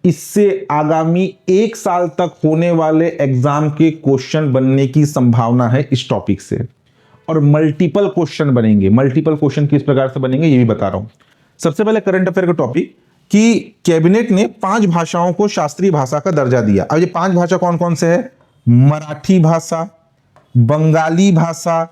इससे आगामी 1 साल तक होने वाले एग्जाम के क्वेश्चन बनने की संभावना है इस टॉपिक से, और मल्टीपल क्वेश्चन बनेंगे। मल्टीपल क्वेश्चन किस प्रकार से बनेंगे ये भी बता रहा हूं। सबसे पहले करंट अफेयर का टॉपिक कि कैबिनेट ने 5 भाषाओं को शास्त्रीय भाषा का दर्जा दिया। अब ये 5 भाषा कौन कौन से है? मराठी भाषा, बंगाली भाषा,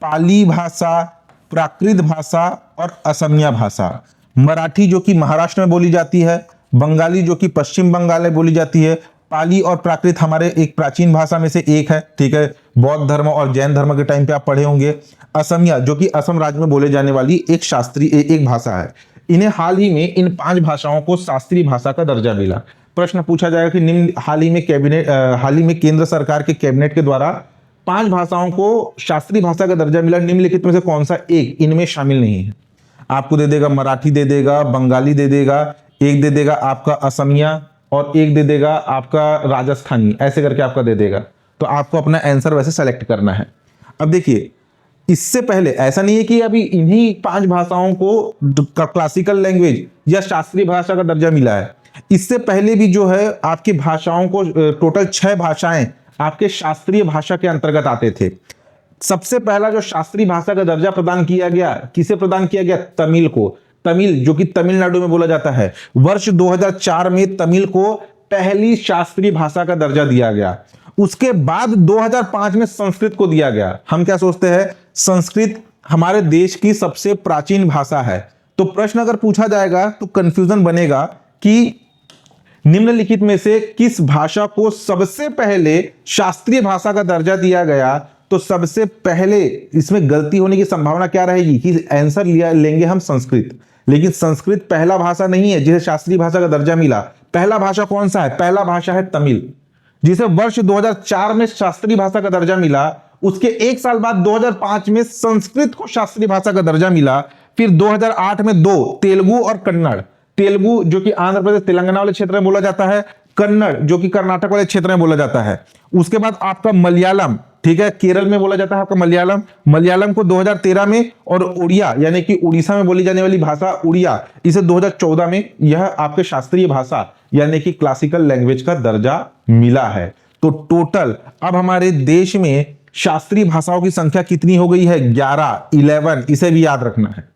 पाली भाषा, प्राकृत भाषा और असमिया भाषा। मराठी जो कि महाराष्ट्र में बोली जाती है, बंगाली जो कि पश्चिम बंगाल में बोली जाती है, पाली और प्राकृत हमारे एक प्राचीन भाषा में से एक है, ठीक है, बौद्ध धर्म और जैन धर्म के टाइम पे आप पढ़े होंगे। असमिया जो कि असम राज्य में बोले जाने वाली एक शास्त्रीय एक भाषा है। इन्हें हाल ही में इन 5 भाषाओं को शास्त्रीय भाषा का दर्जा मिला। प्रश्न पूछा जाएगा कि हाल ही में केंद्र सरकार के कैबिनेट के द्वारा 5 भाषाओं को शास्त्रीय भाषा का दर्जा मिला, निम्नलिखित में से कौन सा एक इनमें शामिल नहीं है? आपको दे देगा मराठी, दे देगा बंगाली, दे देगा एक, दे देगा आपका असमिया और एक दे देगा आपका राजस्थानी, ऐसे करके आपका दे देगा। तो आपको अपना आंसर वैसे सेलेक्ट करना है। अब देखिए, इससे पहले ऐसा नहीं है कि अभी इन्हीं 5 भाषाओं को क्लासिकल लैंग्वेज या शास्त्रीय भाषा का दर्जा मिला है। इससे पहले भी जो है आपकी भाषाओं को टोटल 6 भाषाएं आपके शास्त्रीय भाषा के अंतर्गत आते थे। सबसे पहला जो शास्त्रीय भाषा का दर्जा प्रदान किया गया, किसे प्रदान किया गया? तमिल को। तमिल जो कि तमिलनाडु में बोला जाता है। वर्ष 2004 में तमिल को पहली शास्त्रीय भाषा का दर्जा दिया गया। उसके बाद 2005 में संस्कृत को दिया गया। हम क्या सोचते हैं? संस्कृत हमारे देश की सबसे प्राचीन भाषा है। तो प्रश्न अगर पूछा जाएगा तो कंफ्यूजन बनेगा कि निम्नलिखित में से किस भाषा को सबसे पहले शास्त्रीय भाषा का दर्जा दिया गया, तो सबसे पहले इसमें गलती होने की संभावना क्या रहेगी कि आंसर लिया लेंगे हम संस्कृत। लेकिन संस्कृत पहला भाषा नहीं है जिसे शास्त्रीय भाषा का दर्जा मिला। पहला भाषा कौन सा है? पहला भाषा है तमिल, जिसे वर्ष 2004 में शास्त्रीय भाषा का दर्जा मिला। उसके एक साल बाद 2005 में संस्कृत को शास्त्रीय भाषा का दर्जा मिला। फिर 2008 में दो, तेलुगु और कन्नड़। तेलुगु जो कि आंध्र प्रदेश तेलंगाना वाले क्षेत्र में बोला जाता है, कन्नड़ जो कि कर्नाटक वाले क्षेत्र में बोला जाता है। उसके बाद आपका मलयालम, ठीक है, केरल में बोला जाता है आपका मलयालम। मलयालम को 2013 में, और उड़िया यानी कि उड़ीसा में बोली जाने वाली भाषा उड़िया, इसे 2014 में यह आपके शास्त्रीय भाषा यानी कि क्लासिकल लैंग्वेज का दर्जा मिला है। तो टोटल अब हमारे देश में शास्त्रीय भाषाओं की संख्या कितनी हो गई है? 11, इसे भी याद रखना है,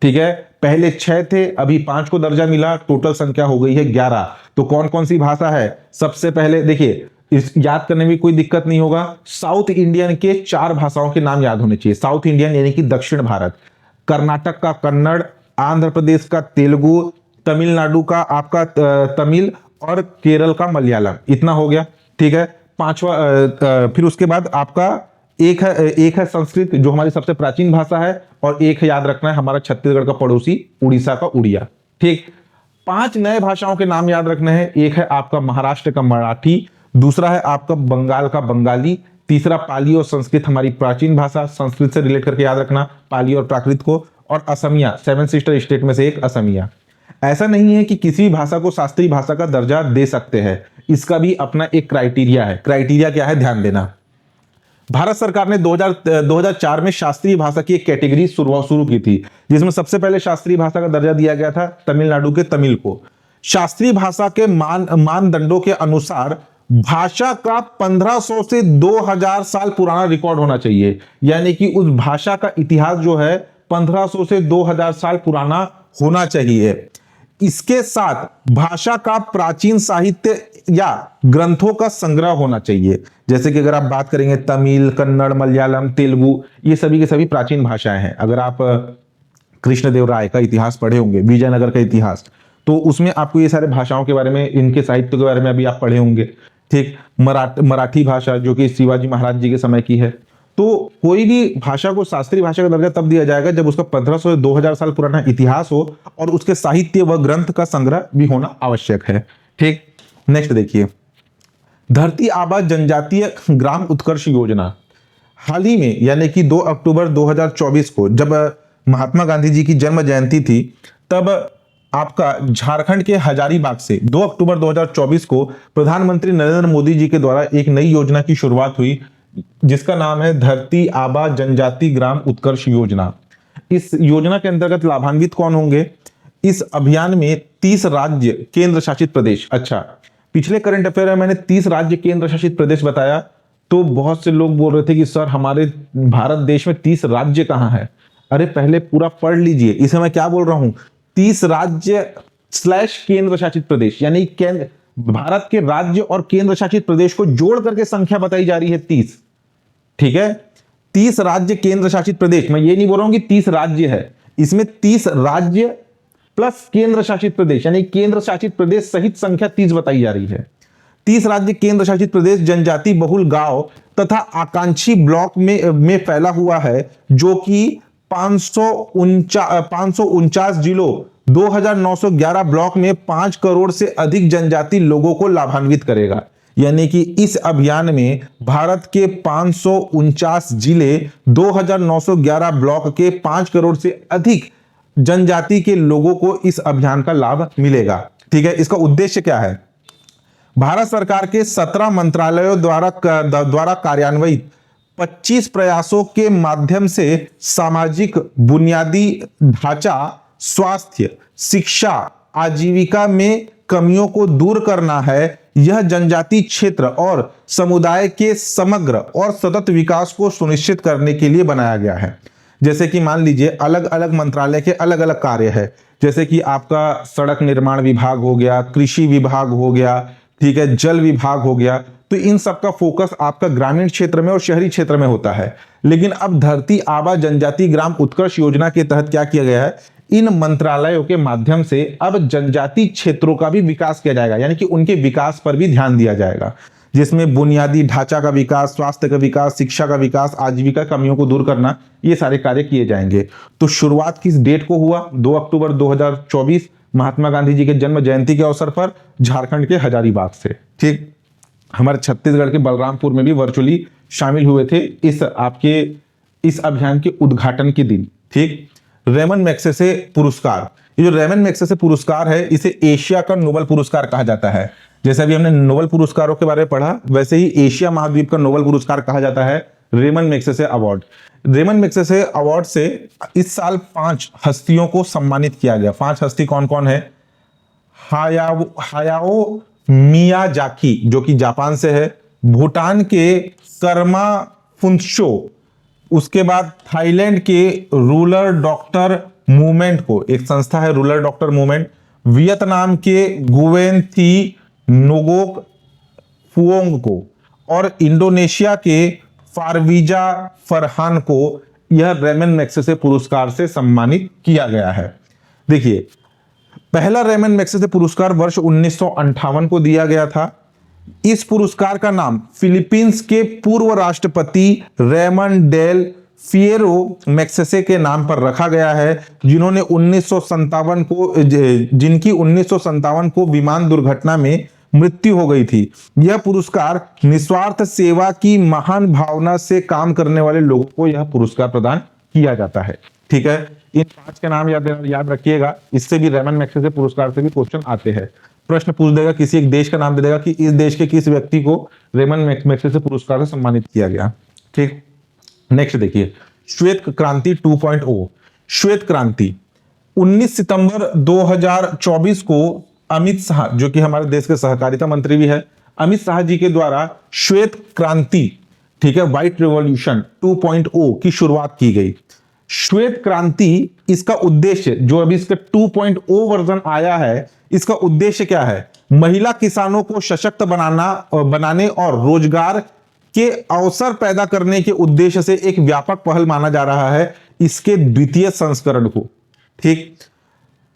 ठीक है। पहले 6 थे, अभी 5 को दर्जा मिला, टोटल संख्या हो गई है 11। तो कौन कौन सी भाषा है? सबसे पहले देखिए, इस याद करने में कोई दिक्कत नहीं होगा। साउथ इंडियन के 4 भाषाओं के नाम याद होने चाहिए। साउथ इंडियन यानी कि दक्षिण भारत, कर्नाटक का कन्नड़, आंध्र प्रदेश का तेलुगु, तमिलनाडु का आपका तमिल और केरल का मलयालम। इतना हो गया, ठीक है। पांचवा फिर उसके बाद आपका एक है संस्कृत जो हमारी सबसे प्राचीन भाषा है, और एक है, याद रखना है, हमारा छत्तीसगढ़ का पड़ोसी उड़ीसा का उड़िया, ठीक। 5 नए भाषाओं के नाम याद रखने हैं। एक है आपका महाराष्ट्र का मराठी, दूसरा है आपका बंगाल का बंगाली, तीसरा पाली और संस्कृत हमारी प्राचीन भाषा, संस्कृत से रिलेट करके याद रखना पाली और प्राकृत को, और असमिया, 7 सिस्टर स्टेट में से एक असमिया। ऐसा नहीं है कि किसी भी भाषा को शास्त्रीय भाषा का दर्जा दे सकते हैं, इसका भी अपना एक क्राइटेरिया है। क्राइटेरिया क्या है? ध्यान देना। भारत सरकार ने 2004 में शास्त्रीय भाषा की एक कैटेगरी शुरू की थी, जिसमें सबसे पहले शास्त्रीय भाषा का दर्जा दिया गया था तमिलनाडु के तमिल को। शास्त्रीय भाषा के मानदंडों के अनुसार भाषा का 1500 से 2000 साल पुराना रिकॉर्ड होना चाहिए, यानी कि उस भाषा का इतिहास जो है 1500 से 2000 साल पुराना होना चाहिए। इसके साथ भाषा का प्राचीन साहित्य या ग्रंथों का संग्रह होना चाहिए। जैसे कि अगर आप बात करेंगे तमिल, कन्नड़, मलयालम, तेलुगु, ये सभी के सभी प्राचीन भाषाएं हैं। अगर आप कृष्णदेवराय का इतिहास पढ़े होंगे, विजयनगर का इतिहास, तो उसमें आपको ये सारे भाषाओं के बारे में, इनके साहित्य के बारे में अभी आप पढ़े होंगे, ठीक। मराठी भाषा जो कि शिवाजी महाराज जी के समय की है। तो कोई भी भाषा को शास्त्रीय भाषा का दर्जा तब दिया जाएगा जब उसका 1500 से 2000 साल पुराना इतिहास हो और उसके साहित्य व ग्रंथ का संग्रह भी होना आवश्यक है, ठीक। नेक्स्ट देखिए, धरती आबा जनजातीय ग्राम उत्कर्ष योजना। हाल ही में यानी कि 2 अक्टूबर 2024 को, जब महात्मा गांधी जी की जन्म जयंती थी, तब आपका झारखंड के हजारीबाग से 2 अक्टूबर 2024 को प्रधानमंत्री नरेंद्र मोदी जी के द्वारा एक नई योजना की शुरुआत हुई, जिसका नाम है धरती आबा जनजाति ग्राम उत्कर्ष योजना। इस योजना के अंतर्गत लाभान्वित कौन होंगे? इस अभियान में 30 राज्य केंद्र शासित प्रदेश। अच्छा, पिछले करंट अफेयर में मैंने 30 राज्य केंद्र शासित प्रदेश बताया, तो बहुत से लोग बोल रहे थे कि सर हमारे भारत देश में 30 राज्य कहां है? अरे पहले पूरा पढ़ लीजिए, इसे मैं क्या बोल रहा हूं, 30 राज्य / केंद्र शासित प्रदेश, यानी भारत के राज्य और केंद्र शासित प्रदेश को जोड़ करके संख्या बताई जा रही है 30, ठीक है। 30 राज्य केंद्र शासित प्रदेश, मैं ये नहीं बोल रहा हूं कि 30 राज्य है, इसमें 30 राज्य प्लस केंद्र शासित प्रदेश, यानी केंद्र शासित प्रदेश सहित संख्या 30 बताई जा रही है। 30 राज्य केंद्र शासित प्रदेश जनजाति बहुल गांव तथा आकांक्षी ब्लॉक में फैला हुआ है, जो कि 549 जिलों 2911 ब्लॉक में 5 करोड़ से अधिक जनजाति लोगों को लाभान्वित करेगा। यानी कि इस अभियान में भारत के 549 जिले 2911 ब्लॉक के 5 करोड़ से अधिक जनजाति के लोगों को इस अभियान का लाभ मिलेगा, ठीक है। इसका उद्देश्य क्या है? भारत सरकार के 17 मंत्रालयों द्वारा कार्यान्वित 25 प्रयासों के माध्यम से सामाजिक बुनियादी ढांचा, स्वास्थ्य, शिक्षा, आजीविका में कमियों को दूर करना है। यह जनजाति क्षेत्र और समुदाय के समग्र और सतत विकास को सुनिश्चित करने के लिए बनाया गया है। जैसे कि मान लीजिए अलग अलग मंत्रालय के अलग अलग कार्य है, जैसे कि आपका सड़क निर्माण विभाग हो गया, कृषि विभाग हो गया, ठीक है, जल विभाग हो गया। तो इन सब का फोकस आपका ग्रामीण क्षेत्र में और शहरी क्षेत्र में होता है। लेकिन अब धरती आबा जनजाति ग्राम उत्कर्ष योजना के तहत क्या किया गया है, इन मंत्रालयों के माध्यम से अब जनजाति क्षेत्रों का भी विकास किया जाएगा, यानी कि उनके विकास पर भी ध्यान दिया जाएगा। जिसमें बुनियादी ढांचा का विकास, स्वास्थ्य का विकास, शिक्षा का विकास, आजीविका कमियों को दूर करना, ये सारे कार्य किए जाएंगे। तो शुरुआत किस डेट को हुआ? 2 अक्टूबर 2024 महात्मा गांधी जी के जन्म जयंती के अवसर पर झारखंड के हजारीबाग से। ठीक, हमारे छत्तीसगढ़ के बलरामपुर में भी वर्चुअली शामिल हुए थे इस अभियान के उद्घाटन के दिन। ठीक, रेमन मैग्सेसे पुरस्कार, ये जो रेमन मैग्सेसे पुरस्कार है, इसे एशिया का नोबेल पुरस्कार कहा जाता है। जैसे अभी हमने नोबेल पुरस्कारों के बारे में पढ़ा, वैसे ही एशिया महाद्वीप का नोबेल पुरस्कार कहा जाता है Ramon Magsaysay award. Ramon Magsaysay award से इस साल 5 हस्तियों को सम्मानित किया गया। 5 हस्ती कौन कौन है? हायाओ मियाजाकी जो कि जापान से है, भूटान के कर्मा फुंत्शो, उसके बाद थाईलैंड के रूरल डॉक्टर मूवमेंट को, एक संस्था है रूरल डॉक्टर मूवमेंट, वियतनाम के गुवेन थी नोगोक फुओंग को, और इंडोनेशिया के फारवीजा फरहान को यह रेमन मैग्सेसे पुरस्कार से सम्मानित किया गया है। देखिए, पहला रेमन मैग्सेसे पुरस्कार वर्ष 1958 को दिया गया था। इस पुरस्कार का नाम फिलीपींस के पूर्व राष्ट्रपति रेमन डेल फिएरो मैग्सेसे के नाम पर रखा गया है, जिन्होंने 1957 को जिनकी 1957 को विमान दुर्घटना में मृत्यु हो गई थी। यह पुरस्कार निस्वार्थ सेवा की महान भावना से काम करने वाले लोगों को यह पुरस्कार प्रदान किया जाता है। ठीक है, इन 5 के नाम याद रखिएगा। इससे भी रेमन मैग्सेसे पुरस्कार से भी क्वेश्चन आते हैं। प्रश्न पूछ देगा, किसी एक देश का नाम दे देगा कि इस देश के किस व्यक्ति को रेमन मैग्सेसे पुरस्कार से सम्मानित किया गया। ठीक, नेक्स्ट देखिए, श्वेत क्रांति 2.0। श्वेत क्रांति 19 सितंबर 2024 को अमित शाह, जो कि हमारे देश के सहकारिता मंत्री भी है, अमित शाह जी के द्वारा श्वेत क्रांति, ठीक है, व्हाइट रिवॉल्यूशन 2.0 की शुरुआत की गई। श्वेत क्रांति, इसका उद्देश्य, जो अभी इसका 2.0 वर्जन आया है, इसका उद्देश्य क्या है? महिला किसानों को सशक्त बनाने और रोजगार के अवसर पैदा करने के उद्देश्य से एक व्यापक पहल माना जा रहा है इसके द्वितीय संस्करण को। ठीक,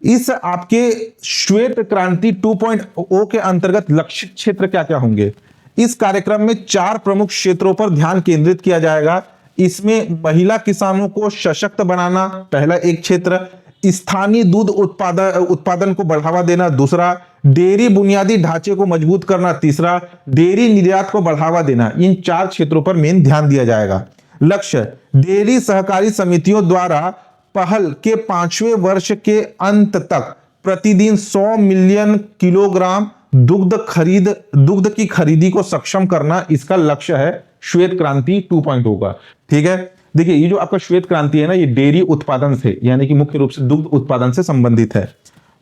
इस आपके श्वेत क्रांति 2.0 के अंतर्गत लक्षित क्षेत्र क्या क्या होंगे? इस कार्यक्रम में 4 प्रमुख क्षेत्रों पर ध्यान केंद्रित किया जाएगा। इसमें महिला किसानों को सशक्त बनाना पहला एक क्षेत्र, स्थानीय दूध उत्पादन को बढ़ावा देना दूसरा, डेयरी बुनियादी ढांचे को मजबूत करना तीसरा, डेयरी निर्यात को बढ़ावा देना, इन 4 क्षेत्रों पर मेन ध्यान दिया जाएगा। लक्ष्य, डेयरी सहकारी समितियों द्वारा पहल के 5वें वर्ष के अंत तक प्रतिदिन 100 मिलियन किलोग्राम दुग्ध की खरीदी को सक्षम करना, इसका लक्ष्य है श्वेत क्रांति 2.0 का। ठीक है, देखिए, ये जो आपका श्वेत क्रांति है ना, ये डेयरी उत्पादन से, यानी कि मुख्य रूप से दुग्ध उत्पादन से संबंधित है।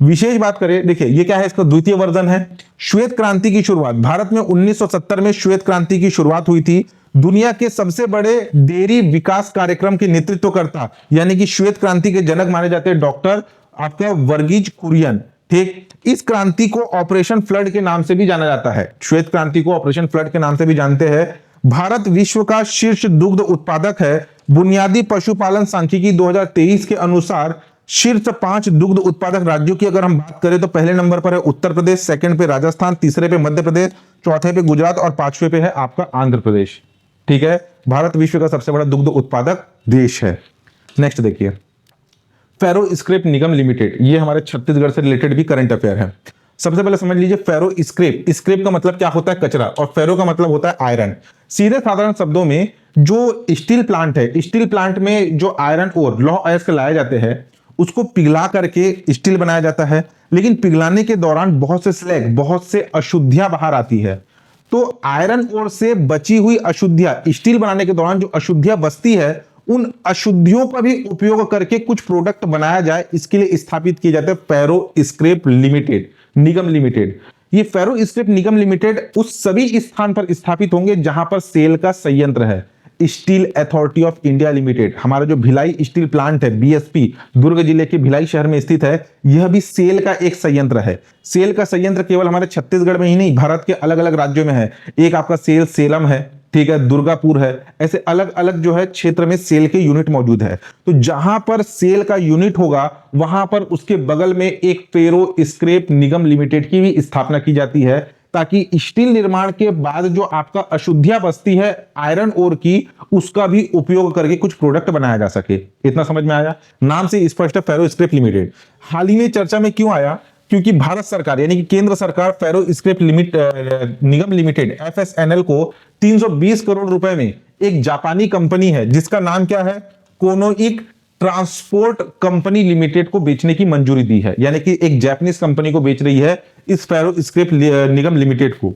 विशेष बात करें, देखिए ये क्या है, इसका द्वितीय वर्जन है। श्वेत क्रांति की शुरुआत भारत में 1970 में श्वेत क्रांति की शुरुआत हुई थी। दुनिया के सबसे बड़े डेयरी विकास कार्यक्रम के नेतृत्वकर्ता, यानी कि श्वेत क्रांति के जनक माने जाते हैं डॉक्टर आपका वर्गीज कुरियन। ठीक, इस क्रांति को ऑपरेशन फ्लड के नाम से भी जाना जाता है। श्वेत क्रांति को ऑपरेशन फ्लड के नाम से भी जानते हैं। भारत विश्व का शीर्ष दुग्ध उत्पादक है। बुनियादी पशुपालन सांख्यिकी 2023 के अनुसार शीर्ष 5 दुग्ध उत्पादक राज्यों की अगर हम बात करें तो पहले नंबर पर है उत्तर प्रदेश, सेकंड पे राजस्थान, तीसरे पे मध्य प्रदेश, चौथे पे गुजरात और 5वें पे है आपका आंध्र प्रदेश। ठीक है, भारत विश्व का सबसे बड़ा दुग्ध उत्पादक देश है। नेक्स्ट देखिए, फेरो स्क्रैप निगम लिमिटेड, ये हमारे छत्तीसगढ़ से रिलेटेड भी करंट अफेयर है। सबसे पहले समझ लीजिए, फेरो स्क्रैप, स्क्रैप का मतलब क्या होता है? कचरा, और फेरो का मतलब होता है आयरन। सीधे साधारण शब्दों में जो स्टील प्लांट है, स्टील प्लांट में जो आयरन और लौह अयस्क लाए जाते हैं उसको पिघला करके स्टील बनाया जाता है, लेकिन पिघलाने के दौरान बहुत से स्लैग, बहुत से अशुद्धियां बाहर आती है। तो आयरन ओर से बची हुई अशुद्धियां, स्टील बनाने के दौरान जो अशुद्धियां बचती है, उन अशुद्धियों का भी उपयोग करके कुछ प्रोडक्ट बनाया जाए, इसके लिए स्थापित किए जाते हैं फेरो स्क्रैप लिमिटेड निगम लिमिटेड। ये फेरो स्क्रैप निगम लिमिटेड उस सभी स्थान पर स्थापित होंगे जहां पर सेल का संयंत्र है। Steel authority of India limited, हमारा जो भिलाई स्टील प्लांट है बीएसपी, दुर्ग जिले के भिलाई शहर में स्थित है, यह भी सेल का एक संयंत्र है। सेल का संयंत्र केवल हमारे छत्तीसगढ़ में ही नहीं, भारत के अलग अलग राज्यों में है। एक आपका सेल सेलम है, ठीक है, दुर्गापुर है, ऐसे अलग अलग जो है क्षेत्र में सेल के यूनिट मौजूद है। तो जहां पर सेल का यूनिट होगा वहां पर उसके बगल में एक फेरो स्क्रैप निगम लिमिटेड की भी स्थापना की जाती है, ताकि स्टील निर्माण के बाद जो आपका अशुद्धियां बचती है आयरन ओर की, उसका भी उपयोग करके कुछ प्रोडक्ट बनाया जा सके। इतना समझ में आया? नाम से स्पष्ट है, फेरो स्क्रैप लिमिटेड। हाल ही में चर्चा में क्यों आया? क्योंकि भारत सरकार यानी कि केंद्र सरकार फेरो स्क्रैप निगम लिमिटेड FSNL को 320 करोड़ रुपए में एक जापानी कंपनी है जिसका नाम क्या है, कोनोइक ट्रांसपोर्ट कंपनी लिमिटेड को बेचने की मंजूरी दी है। यानी कि एक जापानीज कंपनी को बेच रही है इस फेरो स्क्रैप निगम लिमिटेड को।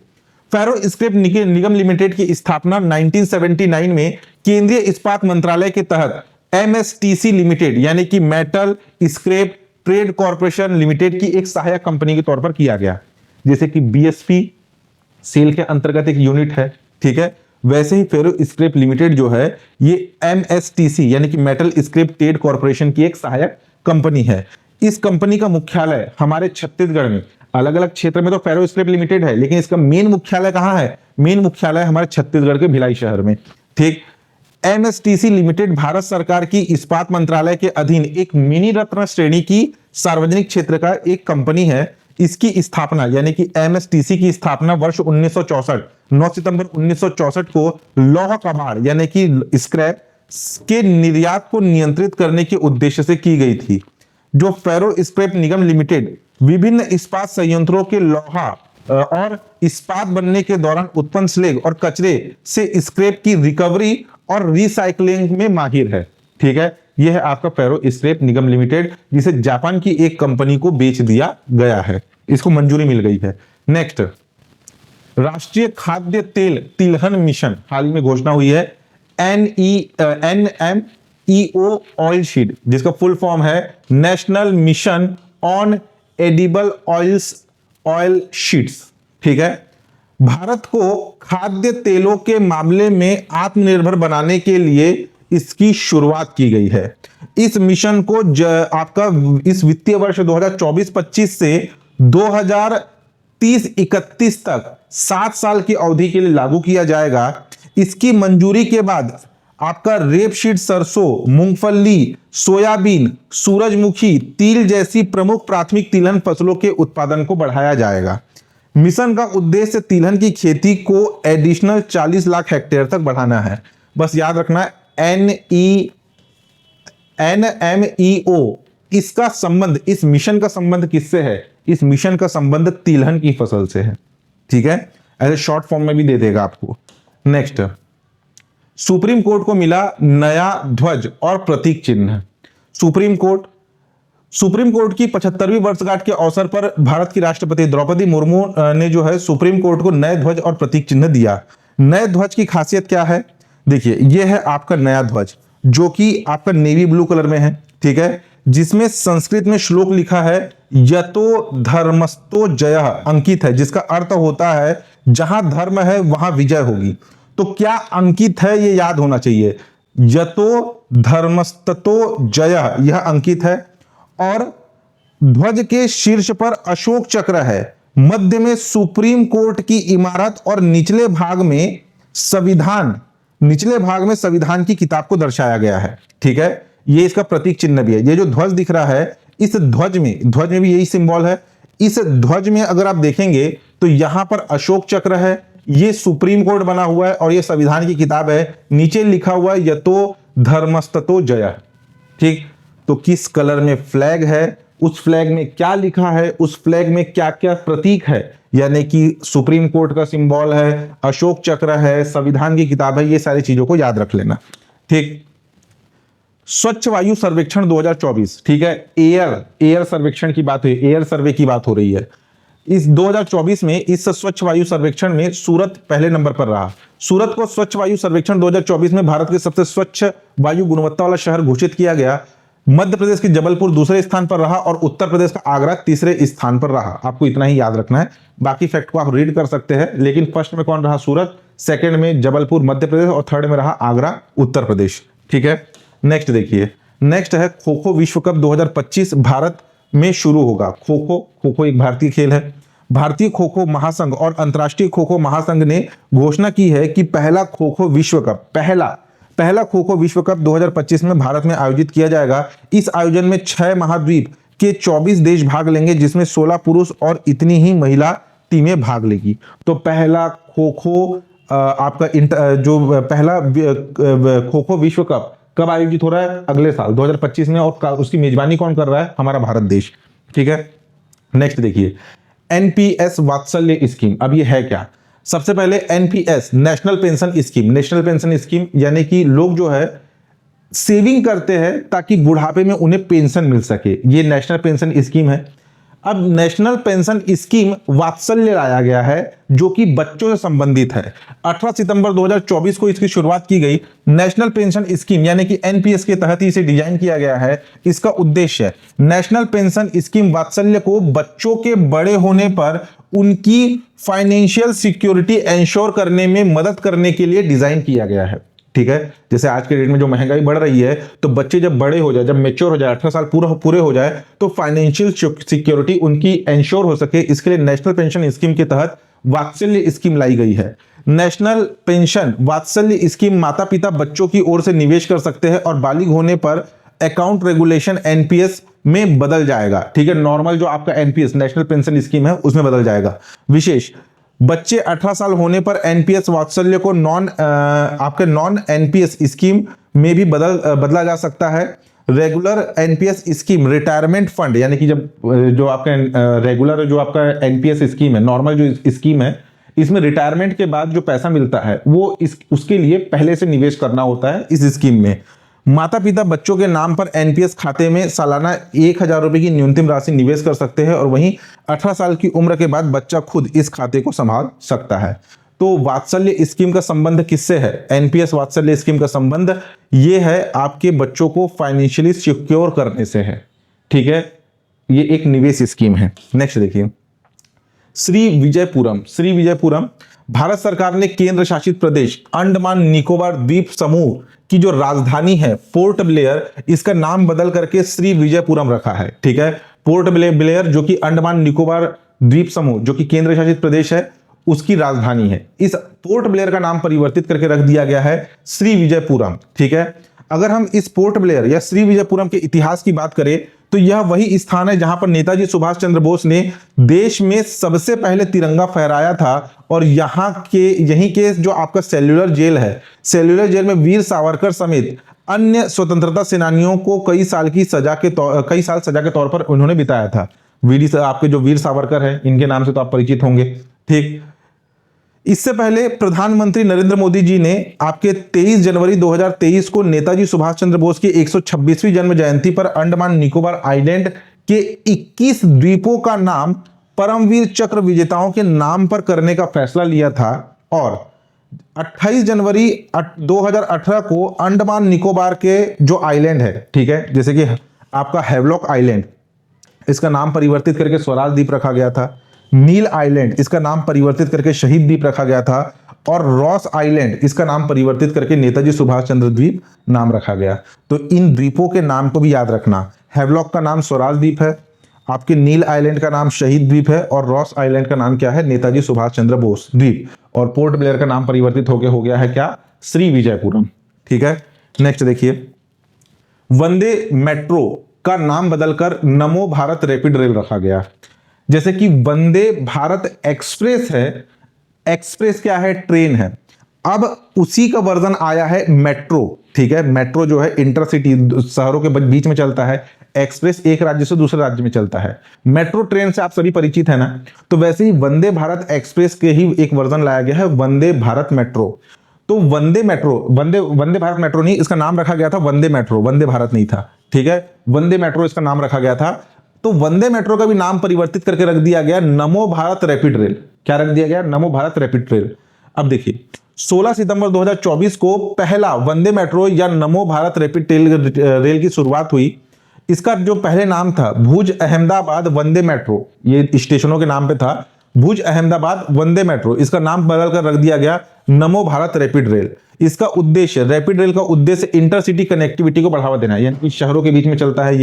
फेरो स्क्रैप निगम लिमिटेड की स्थापना 1979 में केंद्रीय इस्पात मंत्रालय के तहत MSTC लिमिटेड यानी कि metal scrap trade corporation limited की एक सहायक कंपनी के तौर पर किया गया। जैसे कि BSP सेल के अंतर्गत एक यूनिट है, ठीक है, वैसे ही फेरो स्क्रैप लिमिटेड जो है ये MSTC यानी कि मेटल स्क्रैप ट्रेड कॉर्पोरेशन की एक सहायक कंपनी है। इस कंपनी का मुख्यालय हमारे छत्तीसगढ़ में, अलग अलग क्षेत्र में तो फेरो स्क्रैप लिमिटेड है लेकिन इसका मेन मुख्यालय कहां है? मेन मुख्यालय हमारे छत्तीसगढ़ के भिलाई शहर में, ठीक। MSTC लिमिटेड भारत सरकार की इस्पात मंत्रालय के अधीन एक मिनी रत्न श्रेणी की सार्वजनिक क्षेत्र का एक कंपनी है। इसकी स्थापना यानी कि MSTC की स्थापना वर्ष 1964 9 सितंबर 1964 को लौह कबाड़ यानी कि स्क्रैप के निर्यात को नियंत्रित करने के उद्देश्य से की गई थी। जो फेरो स्क्रैप निगम लिमिटेड विभिन्न इस्पात संयंत्रों के लोहा और इस्पात बनने के दौरान उत्पन्न स्लैग और कचरे से स्क्रैप की रिकवरी और रिसाइकलिंग में माहिर है, ठीक है। यह है आपका फेरो स्क्रैप निगम लिमिटेड जिसे जापान की एक कंपनी को बेच दिया गया है, इसको मंजूरी मिल गई है। नेक्स्ट, राष्ट्रीय खाद्य तेल तिलहन मिशन हाल ही में घोषणा हुई है NMEO ऑयल शीट, जिसका फुल फॉर्म है national mission on edible oils oil sheets, ठीक है। भारत को खाद्य तेलों के मामले में आत्मनिर्भर बनाने के लिए इसकी शुरुआत की गई है। इस मिशन को आपका इस वित्तीय वर्ष 2024-25 से 2030-31 तक 7 साल की अवधि के लिए लागू किया जाएगा। इसकी मंजूरी के बाद आपका रेपसीड, सरसों, मूंगफली, सोयाबीन, सूरजमुखी, तिल जैसी प्रमुख प्राथमिक तिलहन फसलों के उत्पादन को बढ़ाया जाएगा। मिशन का उद्देश्य तिलहन की खेती को एडिशनल 40 लाख हेक्टेयर तक बढ़ाना है। बस याद रखना NMEO, इसका संबंध, इस मिशन का संबंध किससे है? इस मिशन का संबंध तिलहन की फसल से है, ठीक है। ऐसे शॉर्ट फॉर्म में भी दे देगा आपको। नेक्स्ट, सुप्रीम कोर्ट को मिला नया ध्वज और प्रतीक चिन्ह। सुप्रीम कोर्ट की 75वीं वर्षगांठ के अवसर पर भारत की राष्ट्रपति द्रौपदी मुर्मू ने जो है सुप्रीम कोर्ट को नए ध्वज और प्रतीक चिन्ह दिया। नए ध्वज की खासियत क्या है? देखिए, यह है आपका नया ध्वज जो कि आपका नेवी ब्लू कलर में है, ठीक है, जिसमें संस्कृत में श्लोक लिखा है यतो धर्मस्तो जयः अंकित है, जिसका अर्थ होता है जहां धर्म है वहां विजय होगी। तो क्या अंकित है ये याद होना चाहिए, यतो धर्मस्तो जयः यह अंकित है। और ध्वज के शीर्ष पर अशोक चक्र है, मध्य में सुप्रीम कोर्ट की इमारत और निचले भाग में संविधान की किताब को दर्शाया गया है, ठीक है। ये इसका प्रतीक चिन्ह भी है। ये जो ध्वज दिख रहा है, इस ध्वज में भी यही सिंबल है। इस ध्वज में अगर आप देखेंगे तो यहां पर अशोक चक्र है, ये सुप्रीम कोर्ट बना हुआ है और ये संविधान की किताब है। नीचे लिखा हुआ है यतो धर्मस्तो जयः, ठीक। तो किस कलर में फ्लैग है, उस फ्लैग में क्या लिखा है, उस फ्लैग में क्या क्या प्रतीक है, यानी कि सुप्रीम कोर्ट का सिंबल है, अशोक चक्र है, संविधान की किताब है, ये सारी चीजों को याद रख लेना, ठीक। स्वच्छ वायु सर्वेक्षण 2024, ठीक है, एयर सर्वेक्षण की बात हुई, एयर सर्वे की बात हो रही है। इस 2024 में इस स्वच्छ वायु सर्वेक्षण में सूरत पहले नंबर पर रहा। सूरत को स्वच्छ वायु सर्वेक्षण 2024 में भारत के सबसे स्वच्छ वायु गुणवत्ता वाला शहर घोषित किया गया। मध्य प्रदेश की जबलपुर दूसरे स्थान पर रहा और उत्तर प्रदेश का आगरा तीसरे स्थान पर रहा। आपको इतना ही याद रखना है, बाकी फैक्ट को आप रीड कर सकते हैं। लेकिन फर्स्ट में कौन रहा? सूरत, सेकंड में जबलपुर मध्य प्रदेश और थर्ड में रहा आगरा उत्तर प्रदेश, ठीक है। नेक्स्ट देखिए, नेक्स्ट है खो खो विश्व कप 2025 भारत में शुरू होगा। खो एक भारतीय खेल है। भारतीय खो खो महासंघ और अंतर्राष्ट्रीय खो खो महासंघ ने घोषणा की है कि पहला खो खो विश्व कप 2025 में भारत में आयोजित किया जाएगा। इस आयोजन में 6 महाद्वीप के 24 देश भाग लेंगे, जिसमें 16 पुरुष और इतनी ही महिला टीमें भाग लेगी। तो पहला खो खो आपका जो पहला खो खो विश्व कप कब आयोजित हो रहा है? अगले साल 2025 में, और उसकी मेजबानी कौन कर रहा है? हमारा भारत देश। ठीक है, नेक्स्ट देखिए, एनपीएस वात्सल्य स्कीम। अब ये है क्या? सबसे पहले NPS national pension scheme, national pension scheme यानी कि लोग जो है सेविंग करते हैं ताकि बुढ़ापे में उन्हें पेंशन मिल सके, ये नेशनल पेंशन स्कीम है। अब नेशनल पेंशन स्कीम वात्सल्य लाया गया है जो कि बच्चों से संबंधित है। 18 सितंबर 2024 को इसकी शुरुआत की गई। नेशनल पेंशन स्कीम यानी कि एनपीएस के तहत ही इसे डिजाइन किया गया है। इसका उद्देश्य नेशनल पेंशन स्कीम वात्सल्य को बच्चों के बड़े होने पर उनकी फाइनेंशियल सिक्योरिटी एंश्योर करने में मदद करने के लिए डिजाइन किया गया है। ठीक है, जैसे आज के डेट में जो महंगाई बढ़ रही है, तो बच्चे जब बड़े हो जाए, जब मेच्योर हो जाए, 18 साल पूरे हो जाए, तो फाइनेंशियल सिक्योरिटी उनकी एंश्योर हो सके, इसके लिए नेशनल पेंशन स्कीम के तहत वात्सल्य स्कीम लाई गई है। नेशनल पेंशन वात्सल्य स्कीम माता पिता बच्चों की ओर से निवेश कर सकते हैं और बालिग होने पर अकाउंट रेगुलेशन एनपीएस में बदल जाएगा। ठीक है, नॉर्मल जो आपका एनपीएस नेशनल पेंशन स्कीम है उसमें बदल जाएगा। विशेष बच्चे 18 साल होने पर एनपीएस वात्सल्य को आपके नॉन एनपीएस स्कीम में भी बदला जा सकता है। Regular NPS scheme retirement fund यानी कि जब जो आपका रेगुलर जो आपका एनपीएस स्कीम है, नॉर्मल जो स्कीम है, इसमें रिटायरमेंट के बाद जो पैसा मिलता है वो उसके लिए पहले से निवेश करना होता है इस स्कीम में। माता पिता बच्चों के नाम पर एनपीएस खाते में सालाना 1000 रुपए की न्यूनतम राशि निवेश कर सकते हैं और वहीं 18 साल की उम्र के बाद बच्चा खुद इस खाते को संभाल सकता है। तो वात्सल्य स्कीम का संबंध किससे है? एनपीएस वात्सल्य स्कीम का संबंध ये है आपके बच्चों को फाइनेंशियली सिक्योर करने से है। ठीक है, ये एक निवेश स्कीम है। नेक्स्ट देखिए, श्री विजयपुरम भारत सरकार ने केंद्र शासित प्रदेश अंडमान निकोबार द्वीप समूह की जो राजधानी है पोर्ट ब्लेयर, इसका नाम बदल करके श्री विजयपुरम रखा है। ठीक है, पोर्ट ब्लेयर जो कि अंडमान निकोबार द्वीप समूह जो कि केंद्र शासित प्रदेश है उसकी राजधानी है। इस पोर्ट ब्लेयर का नाम परिवर्तित करके रख दिया गया है श्री विजयपुरम। ठीक है, अगर हम इस पोर्ट ब्लेयर या श्री विजयपुरम के इतिहास की बात करें तो यह वही स्थान है जहां पर नेताजी सुभाष चंद्र बोस ने देश में सबसे पहले तिरंगा फहराया था और यहीं के जो आपका सेल्युलर जेल है, सेल्युलर जेल में वीर सावरकर समेत अन्य स्वतंत्रता सेनानियों को कई साल सजा के तौर पर उन्होंने बिताया था। आपके जो वीर सावरकर है इनके नाम से तो आप परिचित होंगे। ठीक, इससे पहले प्रधानमंत्री नरेंद्र मोदी जी ने आपके 23 जनवरी 2023 को नेताजी सुभाष चंद्र बोस की 126वीं जन्म जयंती पर अंडमान निकोबार आइलैंड के 21 द्वीपों का नाम परमवीर चक्र विजेताओं के नाम पर करने का फैसला लिया था और 28 जनवरी 2018 को अंडमान निकोबार के जो आइलैंड है, ठीक है, जैसे कि आपका हैवलॉक आइलैंड, इसका नाम परिवर्तित करके स्वराज द्वीप रखा गया था। नील आइलैंड इसका नाम परिवर्तित करके शहीद द्वीप रखा गया था और रॉस आइलैंड इसका नाम परिवर्तित करके नेताजी सुभाष चंद्र द्वीप नाम रखा गया। तो इन द्वीपों के नाम को भी याद रखना। हैवलॉक का नाम स्वराज द्वीप है, आपके नील आइलैंड का नाम शहीद द्वीप है और रॉस आइलैंड का नाम क्या है? नेताजी सुभाष चंद्र बोस द्वीप। और पोर्ट ब्लेयर का नाम परिवर्तित होकर हो गया है क्या? श्री विजयपुरम। ठीक है, नेक्स्ट देखिए, वंदे मेट्रो का नाम बदलकर नमो भारत रैपिड रेल रखा गया। जैसे कि वंदे भारत एक्सप्रेस है, एक्सप्रेस क्या है? ट्रेन है। अब उसी का वर्जन आया है मेट्रो। ठीक है, मेट्रो जो है इंटरसिटी शहरों के बीच में चलता है, एक्सप्रेस एक राज्य से दूसरे राज्य में चलता है। मेट्रो ट्रेन से आप सभी परिचित है ना, तो वैसे ही वंदे भारत एक्सप्रेस के ही एक वर्जन लाया गया है, वंदे भारत मेट्रो। तो वंदे भारत मेट्रो नहीं, इसका नाम रखा गया था वंदे मेट्रो, वंदे भारत नहीं था। ठीक है, वंदे मेट्रो इसका नाम रखा गया था। तो वंदे मेट्रो का भी नाम परिवर्तित करके रख दिया गया नमो भारत रैपिड रेल। क्या रख दिया गया? नमो भारत रैपिड रेल। अब देखिए, 16 सितंबर 2024 को पहला वंदे मेट्रो या नमो भारत रैपिड रेल की शुरुआत हुई। इसका जो पहले नाम था भुज अहमदाबाद वंदे मेट्रो, ये स्टेशनों के नाम पे था, भुज अहमदाबाद वंदे मेट्रो, इसका नाम बदलकर रख दिया गया नमो भारत रैपिड रेल। इसका उद्देश्य, रैपिड रेल का उद्देश्य इंटरसिटी कनेक्टिविटी को बढ़ावा देना है, यानी कि शहरों के बीच में चलता है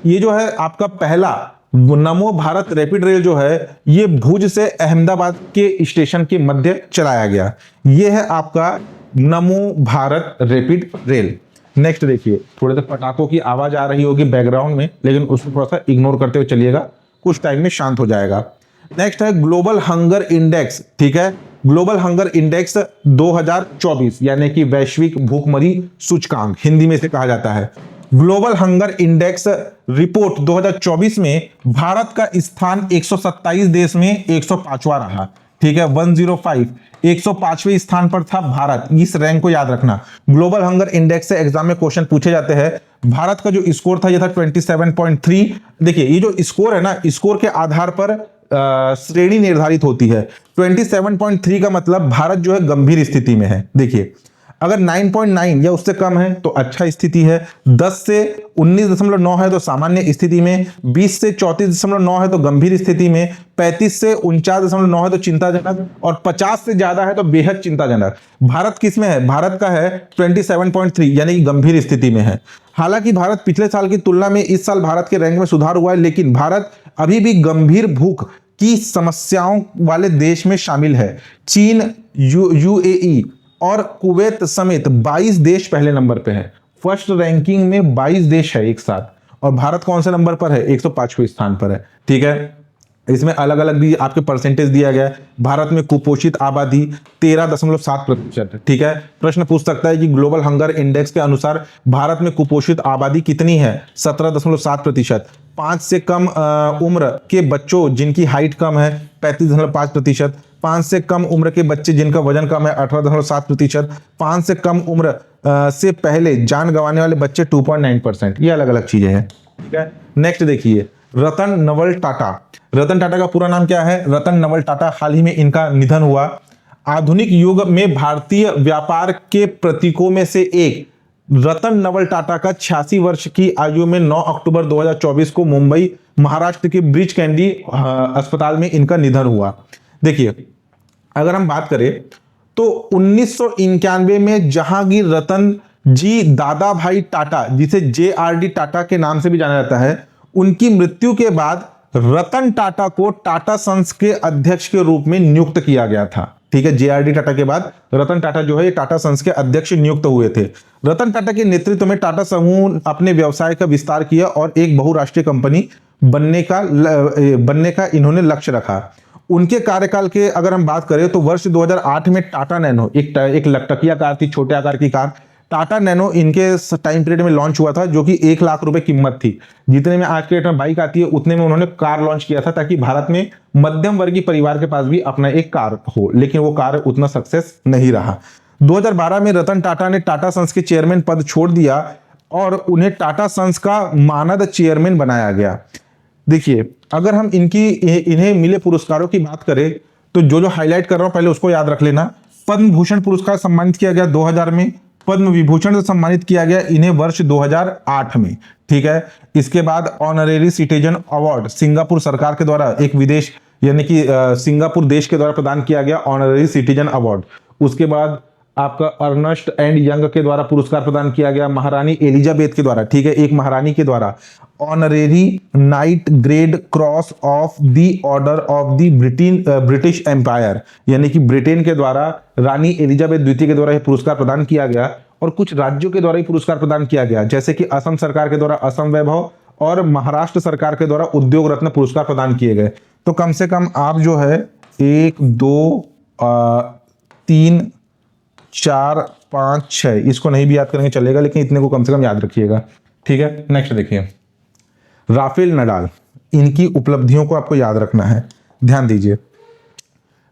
ये जो है आपका पहला नमो भारत रैपिड रेल जो है ये भुज से अहमदाबाद के स्टेशन के मध्य चलाया गया। ये है आपका नमो भारत रैपिड रेल। नेक्स्ट देखिए, थोड़े से पटाखों की आवाज आ रही होगी बैकग्राउंड में, लेकिन उसको थोड़ा सा इग्नोर करते हुए चलिएगा, कुछ टाइम में शांत हो जाएगा। नेक्स्ट है ग्लोबल हंगर इंडेक्स, ठीक है, ग्लोबल हंगर इंडेक्स 2024 यानी कि वैश्विक भूखमरी सूचकांक हिंदी में इसे कहा जाता है। ग्लोबल हंगर इंडेक्स रिपोर्ट 2024 में भारत का स्थान 127 देश में 105वां रहा, ठीक है, 105 105वें स्थान पर था भारत। इस रैंक को याद रखना। ग्लोबल हंगर इंडेक्स से एग्जाम में क्वेश्चन पूछे जाते हैं। भारत का जो स्कोर था ये था 27.3। देखिए ये जो स्कोर है ना, स्कोर के आधार पर श्रेणी निर्धारित होती है। 27.3 का मतलब भारत जो है गंभीर स्थिति में है। देखिए अगर 9.9 या उससे कम है तो अच्छा स्थिति है, 10 से 19.9 है तो सामान्य स्थिति में, 20 से 34.9 है तो गंभीर स्थिति में, 35 से 49.9 है तो चिंताजनक, और 50 से ज्यादा है तो बेहद चिंताजनक। भारत किस में है? भारत का है 27.3 यानी कि गंभीर स्थिति में है। हालांकि भारत पिछले साल की तुलना में इस साल भारत के रैंक में सुधार हुआ है, लेकिन भारत अभी भी गंभीर भूख की समस्याओं वाले देश में शामिल है। चीन, यूएई और कुवैत समेत 22 देश पहले नंबर पे है। फर्स्ट रैंकिंग में 22 देश है एक साथ, और भारत कौन से नंबर पर है? 105वें स्थान पर है, ठीक है। इसमें अलग अलग भी आपके परसेंटेज दिया गया है। भारत में कुपोषित आबादी 13.7%, ठीक है। प्रश्न पूछ सकता है कि ग्लोबल हंगर इंडेक्स के अनुसार भारत में कुपोषित आबादी कितनी है? 17.7%। 5 से कम उम्र के बच्चों जिनकी हाइट कम है 35.5%। 5 से कम उम्र के बच्चे जिनका वजन कम है 18.7%। 5 से कम उम्र से पहले जान गंवाने वाले बच्चे 2.9%। ये अलग अलग चीजें हैं, ठीक है। नेक्स्ट देखिए रतन नवल टाटा। रतन टाटा का पूरा नाम क्या है? रतन नवल टाटा। हाल ही में इनका निधन हुआ। आधुनिक युग में भारतीय व्यापार के प्रतीकों में से एक रतन नवल टाटा का 86 वर्ष की आयु में 9 अक्टूबर 2024 को मुंबई महाराष्ट्र के ब्रीच कैंडी अस्पताल में इनका निधन हुआ। देखिए अगर हम बात करें तो 1991 में जहांगीर रतन जी दादा भाई टाटा, जिसे JRD टाटा के नाम से भी जाना जाता है, उनकी मृत्यु के बाद रतन टाटा को टाटा सन्स के अध्यक्ष के रूप में नियुक्त किया गया था, ठीक है। JRD टाटा के बाद रतन टाटा जो है टाटा सन्स के अध्यक्ष नियुक्त हुए थे। रतन टाटा के नेतृत्व में टाटा समूह अपने व्यवसाय का विस्तार किया और एक बहुराष्ट्रीय कंपनी बनने का इन्होंने लक्ष्य रखा। उनके कार्यकाल के अगर हम बात करें तो वर्ष 2008 में टाटा नैनो, एक लकटकिया कार थी, छोटे आकार की कार, टाटा नैनो इनके टाइम पीरियड में लॉन्च हुआ था, जो कि 1 लाख रुपए कीमत थी। जितने में आज के डेट में बाइक आती है उतने में उन्होंने कार लॉन्च किया था, ताकि भारत में मध्यम वर्गीय परिवार के पास भी अपना एक कार हो, लेकिन वो कार उतना सक्सेस नहीं रहा। 2012 में रतन टाटा ने टाटा सन्स के चेयरमैन पद छोड़ दिया और उन्हें टाटा सन्स का मानद चेयरमैन बनाया गया। देखिए अगर हम इन्हें मिले पुरस्कारों की बात करें तो जो हाईलाइट कर रहा हूं पहले उसको याद रख लेना। पद्म भूषण पुरस्कार सम्मानित किया गया 2000 में, पद्म विभूषण से सम्मानित किया गया इन्हें वर्ष 2008 में, ठीक है। इसके बाद ऑनरेरी सिटीजन अवार्ड सिंगापुर सरकार के द्वारा, एक विदेश यानी कि सिंगापुर देश के द्वारा प्रदान किया गया ऑनरेरी सिटीजन अवार्ड। उसके बाद आपका अर्नस्ट एंड यंग के द्वारा पुरस्कार प्रदान किया गया महारानी एलिजाबेथ के द्वारा, ठीक है, एक महारानी के द्वारा honorary knight grand cross of the order of the British Empire, यानी कि ब्रिटेन के द्वारा रानी एलिजाबेथ द्वितीय के द्वारा यह पुरस्कार प्रदान किया गया। और कुछ राज्यों के द्वारा ही पुरस्कार प्रदान किया गया, जैसे कि असम सरकार के द्वारा असम वैभव और महाराष्ट्र सरकार के द्वारा उद्योग रत्न पुरस्कार प्रदान किए गए। तो कम से कम आप जो है 1 2 3 4 5 6 इसको नहीं भी याद करेंगे चलेगा, लेकिन इतने को कम से कम याद रखिएगा, ठीक है। नेक्स्ट देखिए राफेल नडाल, इनकी उपलब्धियों को आपको याद रखना है, ध्यान दीजिए।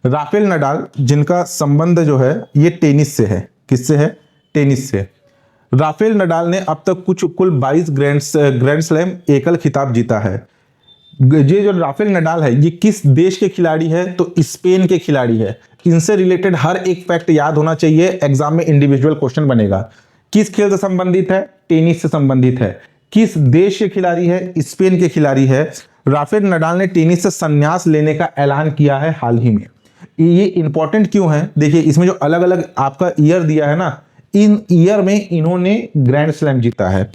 राफेल नडाल जिनका संबंध जो है ये टेनिस से है। किससे है? टेनिस से। राफेल नडाल ने अब तक कुल 22 ग्रैंड स्लैम एकल खिताब जीता है। ये जो राफेल नडाल है ये किस देश के खिलाड़ी है? तो स्पेन के खिलाड़ी है। इनसे रिलेटेड हर एक फैक्ट याद होना चाहिए, एग्जाम में इंडिविजुअल क्वेश्चन बनेगा। किस खेल से संबंधित है? टेनिस से संबंधित है। किस देश के खिलाड़ी है? स्पेन के खिलाड़ी है। राफेल नडाल ने टेनिस से संन्यास लेने का ऐलान किया है हाल ही में। ये इंपॉर्टेंट क्यों है? देखिए इसमें जो अलग अलग आपका ईयर दिया है ना, इन ईयर में इन्होंने ग्रैंड स्लैम जीता है।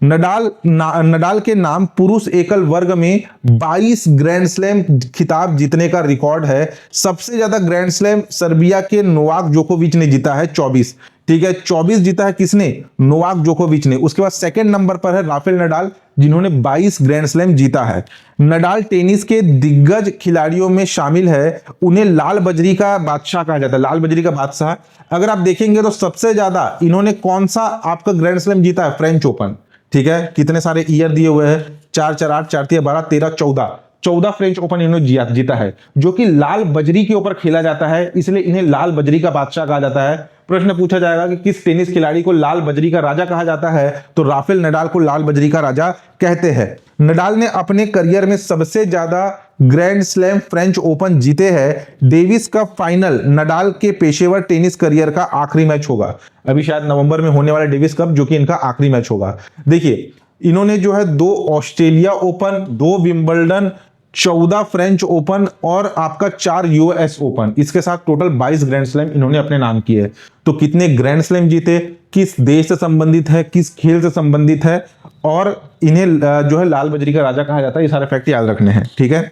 नडाल के नाम पुरुष एकल वर्ग में 22 ग्रैंड स्लैम खिताब जीतने का रिकॉर्ड है। सबसे ज्यादा ग्रैंड स्लैम सर्बिया के नोवाक जोकोविच ने जीता है 24, ठीक है। 24 जीता है किसने? नोवाक जोकोविच ने। उसके बाद सेकंड नंबर पर है राफेल नडाल, जिन्होंने 22 ग्रैंड स्लैम जीता है। नडाल टेनिस के दिग्गज खिलाड़ियों में शामिल है। उन्हें लाल बजरी का बादशाह कहा जाता है, लाल बजरी का बादशाह। अगर आप देखेंगे तो सबसे ज्यादा इन्होंने कौन सा आपका ग्रैंड स्लैम जीता है? French open. ठीक है, कितने सारे ईयर दिए हुए हैं? 4 4 8 4 3 12 13 14 14 फ्रेंच ओपन इन्होंने जीता है, जो कि लाल बजरी के ऊपर खेला जाता है, इसलिए इन्हें लाल बजरी का बादशाह कहा जाता है। प्रश्न पूछा जाएगा कि किस टेनिस खिलाड़ी को लाल बजरी का राजा कहा जाता है, तो राफेल नडाल को लाल बजरी का राजा कहते हैं। नडाल ने अपने करियर में सबसे ज्यादा ग्रैंड स्लैम फ्रेंच ओपन जीते हैं। डेविस कप फाइनल नडाल के पेशेवर टेनिस करियर का आखिरी मैच होगा। अभी शायद नवंबर में होने वाला डेविस कप, जो कि इनका आखिरी मैच होगा। देखिए, इन्होंने जो है 2 Australia open, 2 Wimbledon, 14 French open और आपका 4 यूएस ओपन, इसके साथ टोटल 22 ग्रैंड स्लैम इन्होंने अपने नाम किए। तो कितने ग्रैंड स्लैम जीते, किस देश से संबंधित है, किस खेल से संबंधित है, और इन्हें जो है लाल बजरी का राजा कहा जाता है, ये सारे फैक्ट याद रखने हैं। ठीक है,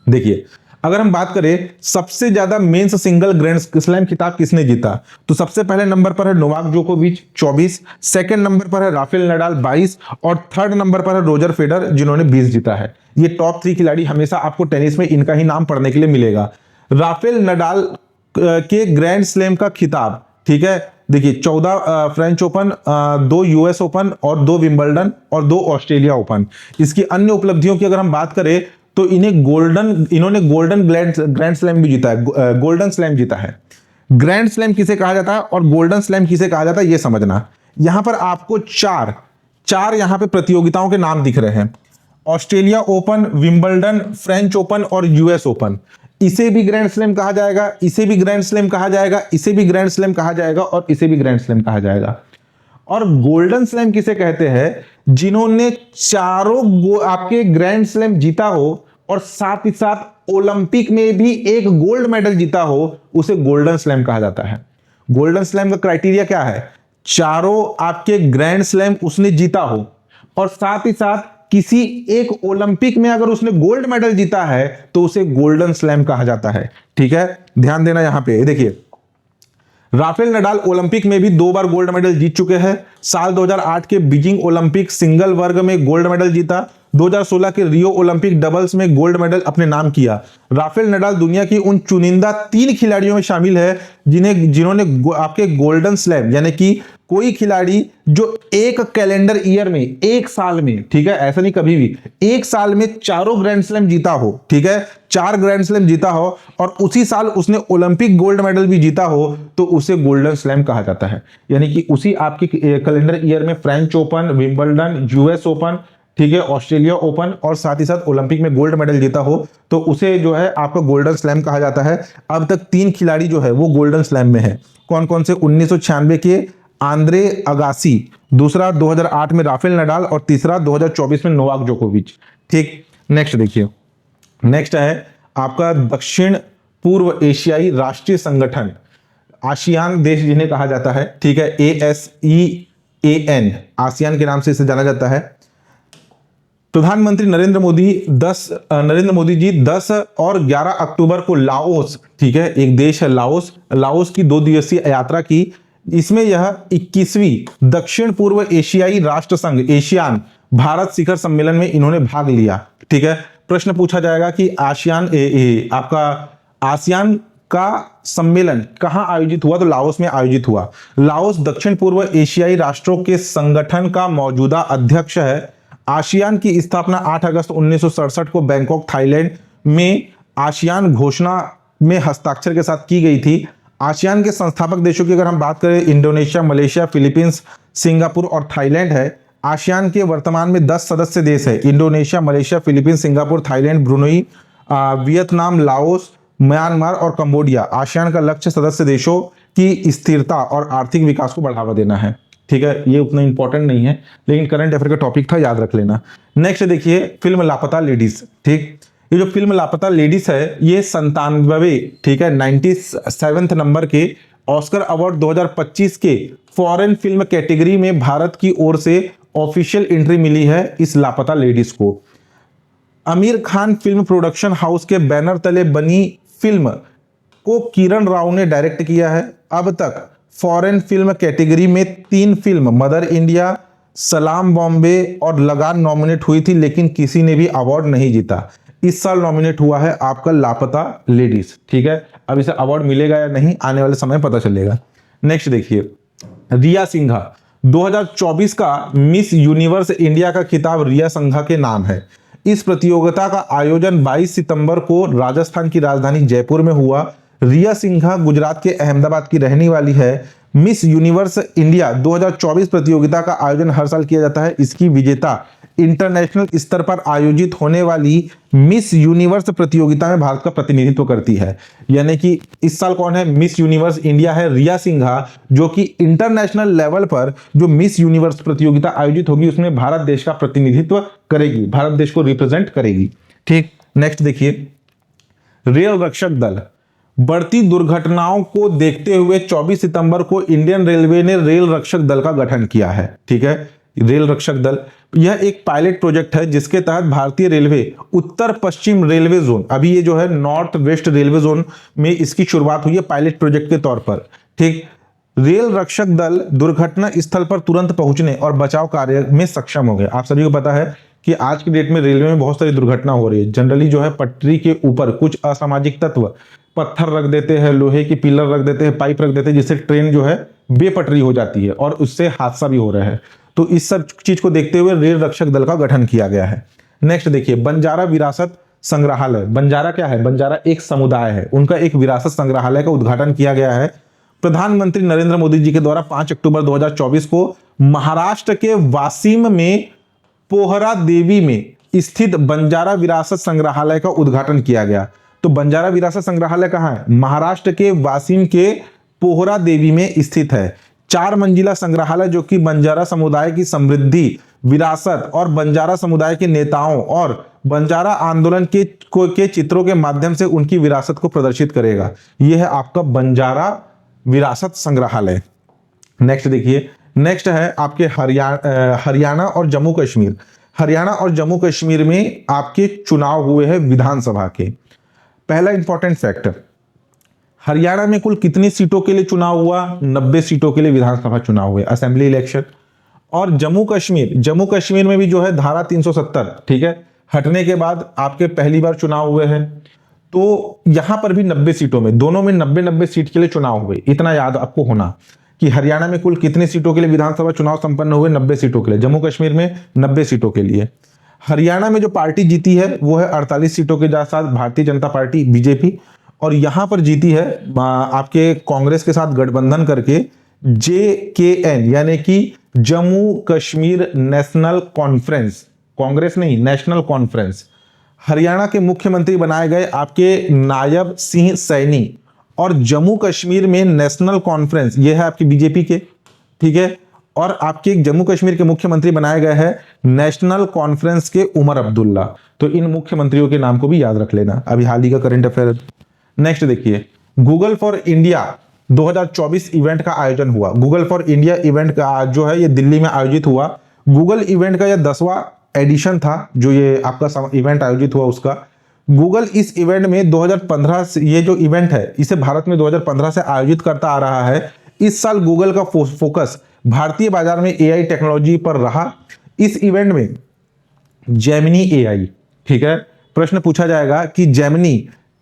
देखिए अगर हम बात करें सबसे ज्यादा मेंस सिंगल ग्रैंड स्लैम खिताब किसने जीता, तो सबसे पहले नंबर पर है नोवाक जोकोविच 24, सेकंड नंबर पर है राफेल नडाल 22 और थर्ड नंबर पर है रोजर फेडर, जिन्होंने 20 जीता है। ये टॉप 3 खिलाड़ी हमेशा आपको टेनिस में इनका ही नाम पढ़ने के लिए मिलेगा। राफेल नडाल के ग्रैंड स्लैम का खिताब, ठीक है, देखिए 14 फ्रेंच ओपन, 2 यूएस ओपन और 2 विंबलडन और 2 ऑस्ट्रेलिया ओपन। इसकी अन्य उपलब्धियों की अगर हम बात करें तो इन्होंने गोल्डन ग्रैंड स्लैम भी जीता है, गोल्डन स्लैम जीता है। ग्रैंड स्लैम किसे कहा जाता है और गोल्डन स्लैम किसे कहा जाता है, ये समझना। यहां पर आपको चार यहां पे प्रतियोगिताओं के नाम दिख रहे हैं। Australia open, Wimbledon, French open और यूएस ओपन। इसे भी ग्रैंड स्लैम कहा जाएगा, इसे भी ग्रैंड स्लैम कहा जाएगा, इसे भी ग्रैंड स्लैम कहा जाएगा और इसे भी ग्रैंड स्लैम कहा जाएगा। और गोल्डन स्लैम किसे कहते हैं? जिन्होंने चारों आपके ग्रैंड स्लैम जीता हो और साथ ही साथ ओलंपिक में भी एक गोल्ड मेडल जीता हो, उसे गोल्डन स्लैम कहा जाता है। गोल्डन स्लैम का क्राइटेरिया क्या है? चारों आपके ग्रैंड स्लैम उसने जीता हो और साथ ही साथ किसी एक ओलंपिक में अगर उसने गोल्ड मेडल जीता है तो उसे गोल्डन स्लैम कहा जाता है। ठीक है, ध्यान देना यहां पे। देखिए, राफेल नडाल ओलंपिक में भी 2 बार गोल्ड मेडल जीत चुके हैं। साल 2008 के बीजिंग ओलंपिक सिंगल वर्ग में गोल्ड मेडल जीता। 2016 के रियो ओलंपिक डबल्स में गोल्ड मेडल अपने नाम किया। राफेल नडाल दुनिया की उन चुनिंदा 3 खिलाड़ियों में शामिल है जिन्होंने आपके गोल्डन स्लैम, यानी कि कोई खिलाड़ी जो एक कैलेंडर ईयर में, एक साल में, ठीक है, ऐसा नहीं कभी भी, एक साल में चारों ग्रैंड स्लैम जीता हो, ठीक है, 4 ग्रैंड स्लैम जीता हो और उसी साल उसने ओलंपिक गोल्ड मेडल भी जीता हो, तो उसे गोल्डन स्लैम कहा जाता है। यानी कि उसी आपकी कैलेंडर ईयर में French open, Wimbledon, US open, ठीक है, ऑस्ट्रेलिया ओपन और साथ ही साथ ओलंपिक में गोल्ड मेडल जीता हो, तो उसे जो है आपका गोल्डन स्लैम कहा जाता है। अब तक 3 खिलाड़ी जो है वो गोल्डन स्लैम में है। कौन कौन से? 1996 के आंद्रे अगासी, दूसरा 2008 में राफेल नडाल और तीसरा 2024 में नोवाक जोकोविच। ठीक, नेक्स्ट देखिए, नेक्स्ट है आपका दक्षिण पूर्व एशियाई राष्ट्रीय संगठन, आसियान देश जिन्हें कहा जाता है, ठीक है, ASEAN, आसियान के नाम से इसे जाना जाता है। प्रधानमंत्री नरेंद्र मोदी जी 10 और 11 अक्टूबर को लाओस, ठीक है, एक देश है लाओस की 2 दिवसीय यात्रा की। इसमें यह 21वीं दक्षिण पूर्व एशियाई राष्ट्र संघ एशियान भारत शिखर सम्मेलन में इन्होंने भाग लिया। ठीक है, प्रश्न पूछा जाएगा कि आपका आसियान का सम्मेलन कहां आयोजित हुआ, तो लाओस में आयोजित हुआ। लाओस दक्षिण पूर्व एशियाई राष्ट्रों के संगठन का मौजूदा अध्यक्ष है। आसियान की स्थापना 8 अगस्त 1967 को बैंकॉक, थाईलैंड में आसियान घोषणा में हस्ताक्षर के साथ की गई थी। आसियान के संस्थापक देशों की अगर हम बात करें, इंडोनेशिया, मलेशिया, फिलीपींस, सिंगापुर और थाईलैंड है। आसियान के वर्तमान में 10 सदस्य देश है, Indonesia, Malaysia, Philippines, Singapore, Thailand, Brunei, Vietnam, Laos, Myanmar और कंबोडिया। आसियान का लक्ष्य सदस्य देशों की स्थिरता और आर्थिक विकास को बढ़ावा देना है। ठीक है, ये उतना इंपॉर्टेंट नहीं है, लेकिन करंट अफेयर का टॉपिक था, याद रख लेना। नेक्स्ट देखिए, फिल्म लापता लेडीज। ठीक, ये जो फिल्म लापता लेडीज है, ये 97, ठीक है, 97 नंबर के ऑस्कर अवार्ड 2025 के फॉरेन फिल्म कैटेगरी में भारत की ओर से ऑफिशियल एंट्री मिली है इस लापता लेडीज को। Aamir Khan film production house के बैनर तले बनी फिल्म को किरण राव ने डायरेक्ट किया है। अब तक फॉरेन फिल्म कैटेगरी में 3 फिल्म मदर इंडिया, सलाम बॉम्बे और लगान नॉमिनेट हुई थी, लेकिन किसी ने भी अवार्ड नहीं जीता। इस साल नॉमिनेट हुआ है आपका लापता लेडीज। ठीक है, अब इसे अवार्ड मिलेगा या नहीं आने वाले समय पता चलेगा। नेक्स्ट देखिए, रिया सिंघा 2024 का मिस यूनिवर्स इंडिया का खिताब रिया सिंघा के नाम है। इस प्रतियोगिता का आयोजन 22 सितंबर को राजस्थान की राजधानी जयपुर में हुआ। रिया सिंघा गुजरात के अहमदाबाद की रहने वाली है। मिस यूनिवर्स इंडिया 2024 प्रतियोगिता का आयोजन हर साल किया जाता है। इसकी विजेता इंटरनेशनल स्तर पर आयोजित होने वाली मिस यूनिवर्स प्रतियोगिता में भारत का प्रतिनिधित्व करती है। यानी कि इस साल कौन है मिस यूनिवर्स इंडिया है? रिया सिंघा, जो कि इंटरनेशनल लेवल पर जो मिस यूनिवर्स प्रतियोगिता आयोजित होगी उसमें भारत देश का प्रतिनिधित्व करेगी, भारत देश को रिप्रेजेंट करेगी। ठीक, नेक्स्ट देखिए, रेल रक्षक दल। बढ़ती दुर्घटनाओं को देखते हुए 24 सितंबर को इंडियन रेलवे ने रेल रक्षक दल का गठन किया है। ठीक है, रेल रक्षक दल यह एक पायलट प्रोजेक्ट है जिसके तहत भारतीय रेलवे उत्तर पश्चिम रेलवे जोन, अभी ये जो है नॉर्थ वेस्ट रेलवे जोन में इसकी शुरुआत हुई है पायलट प्रोजेक्ट के तौर पर। ठीक, रेल रक्षक दल दुर्घटना स्थल पर तुरंत पहुंचने और बचाव कार्य में सक्षम हो गए। आप सभी को पता है कि आज की डेट में रेलवे में बहुत सारी दुर्घटना हो रही है। जनरली जो है पटरी के ऊपर कुछ असामाजिक तत्व पत्थर रख देते हैं, लोहे की पिलर रख देते हैं, पाइप रख देते हैं, जिससे ट्रेन जो है बेपटरी हो जाती है और उससे हादसा भी हो रहा है। तो इस सब चीज को देखते हुए रेल रक्षक दल का गठन किया गया है। नेक्स्ट देखिए, बंजारा विरासत संग्रहालय। बंजारा क्या है? बंजारा एक समुदाय है, उनका एक विरासत संग्रहालय का उद्घाटन किया गया है। प्रधानमंत्री नरेंद्र मोदी जी के द्वारा 5 अक्टूबर 2024 को महाराष्ट्र के वाशिम में पोहरा देवी में स्थित बंजारा विरासत संग्रहालय का उद्घाटन किया गया। तो बंजारा विरासत संग्रहालय कहाँ है? महाराष्ट्र के वाशिम के पोहरा देवी में स्थित है। 4 मंजिला संग्रहालय जो कि बंजारा समुदाय की समृद्धि, विरासत और बंजारा समुदाय के नेताओं और बंजारा आंदोलन के चित्रों के माध्यम से उनकी विरासत को प्रदर्शित करेगा। यह है आपका बंजारा विरासत संग्रहालय। नेक्स्ट देखिए, नेक्स्ट है आपके हरियाणा और जम्मू कश्मीर। हरियाणा और जम्मू कश्मीर में आपके चुनाव हुए हैं विधानसभा के। पहला इंपॉर्टेंट फैक्टर, हरियाणा में कुल कितनी सीटों के लिए चुनाव हुआ? 90 सीटों के लिए विधानसभा चुनाव हुए, असेंबली इलेक्शन। और जम्मू कश्मीर में भी जो है धारा 370, ठीक है, हटने के बाद आपके पहली बार चुनाव हुए हैं। तो यहां पर भी 90 सीटों में, दोनों में 90-90 सीट के लिए चुनाव हुए। इतना याद आपको होना कि हरियाणा में कुल कितनी सीटों के लिए विधानसभा चुनाव संपन्न हुए? 90 सीटों के लिए। जम्मू कश्मीर में 90 सीटों के लिए। हरियाणा में जो पार्टी जीती है वो है 48 सीटों के साथ भारतीय जनता पार्टी बीजेपी, और यहां पर जीती है आपके कांग्रेस के साथ गठबंधन करके JKN, यानी कि जम्मू कश्मीर नेशनल कॉन्फ्रेंस, कांग्रेस नहीं नेशनल कॉन्फ्रेंस। हरियाणा के मुख्यमंत्री बनाए गए आपके नायब सिंह सैनी, और जम्मू कश्मीर में नेशनल कॉन्फ्रेंस ये है आपकी बीजेपी के, ठीक है, और आपके जम्मू कश्मीर के मुख्यमंत्री बनाए गए हैं नेशनल कॉन्फ्रेंस के उमर अब्दुल्ला। तो इन मुख्यमंत्रियों के नाम को भी याद रख लेना, अभी हाल ही का करंट अफेयर। नेक्स्ट देखिए, गूगल फॉर इंडिया 2024 इवेंट का आयोजन हुआ। गूगल फॉर इंडिया इवेंट का जो है ये दिल्ली में आयोजित हुआ। गूगल इवेंट का यह 10वां एडिशन था जो ये आपका इवेंट आयोजित हुआ उसका। गूगल इस इवेंट में 2015 से, ये जो इवेंट है इसे भारत में 2015 से आयोजित करता आ रहा है। इस साल गूगल का फोकस भारतीय बाजार में AI टेक्नोलॉजी पर रहा। इस इवेंट में जेमिनी AI, ठीक है, प्रश्न पूछा जाएगा कि जेमिनी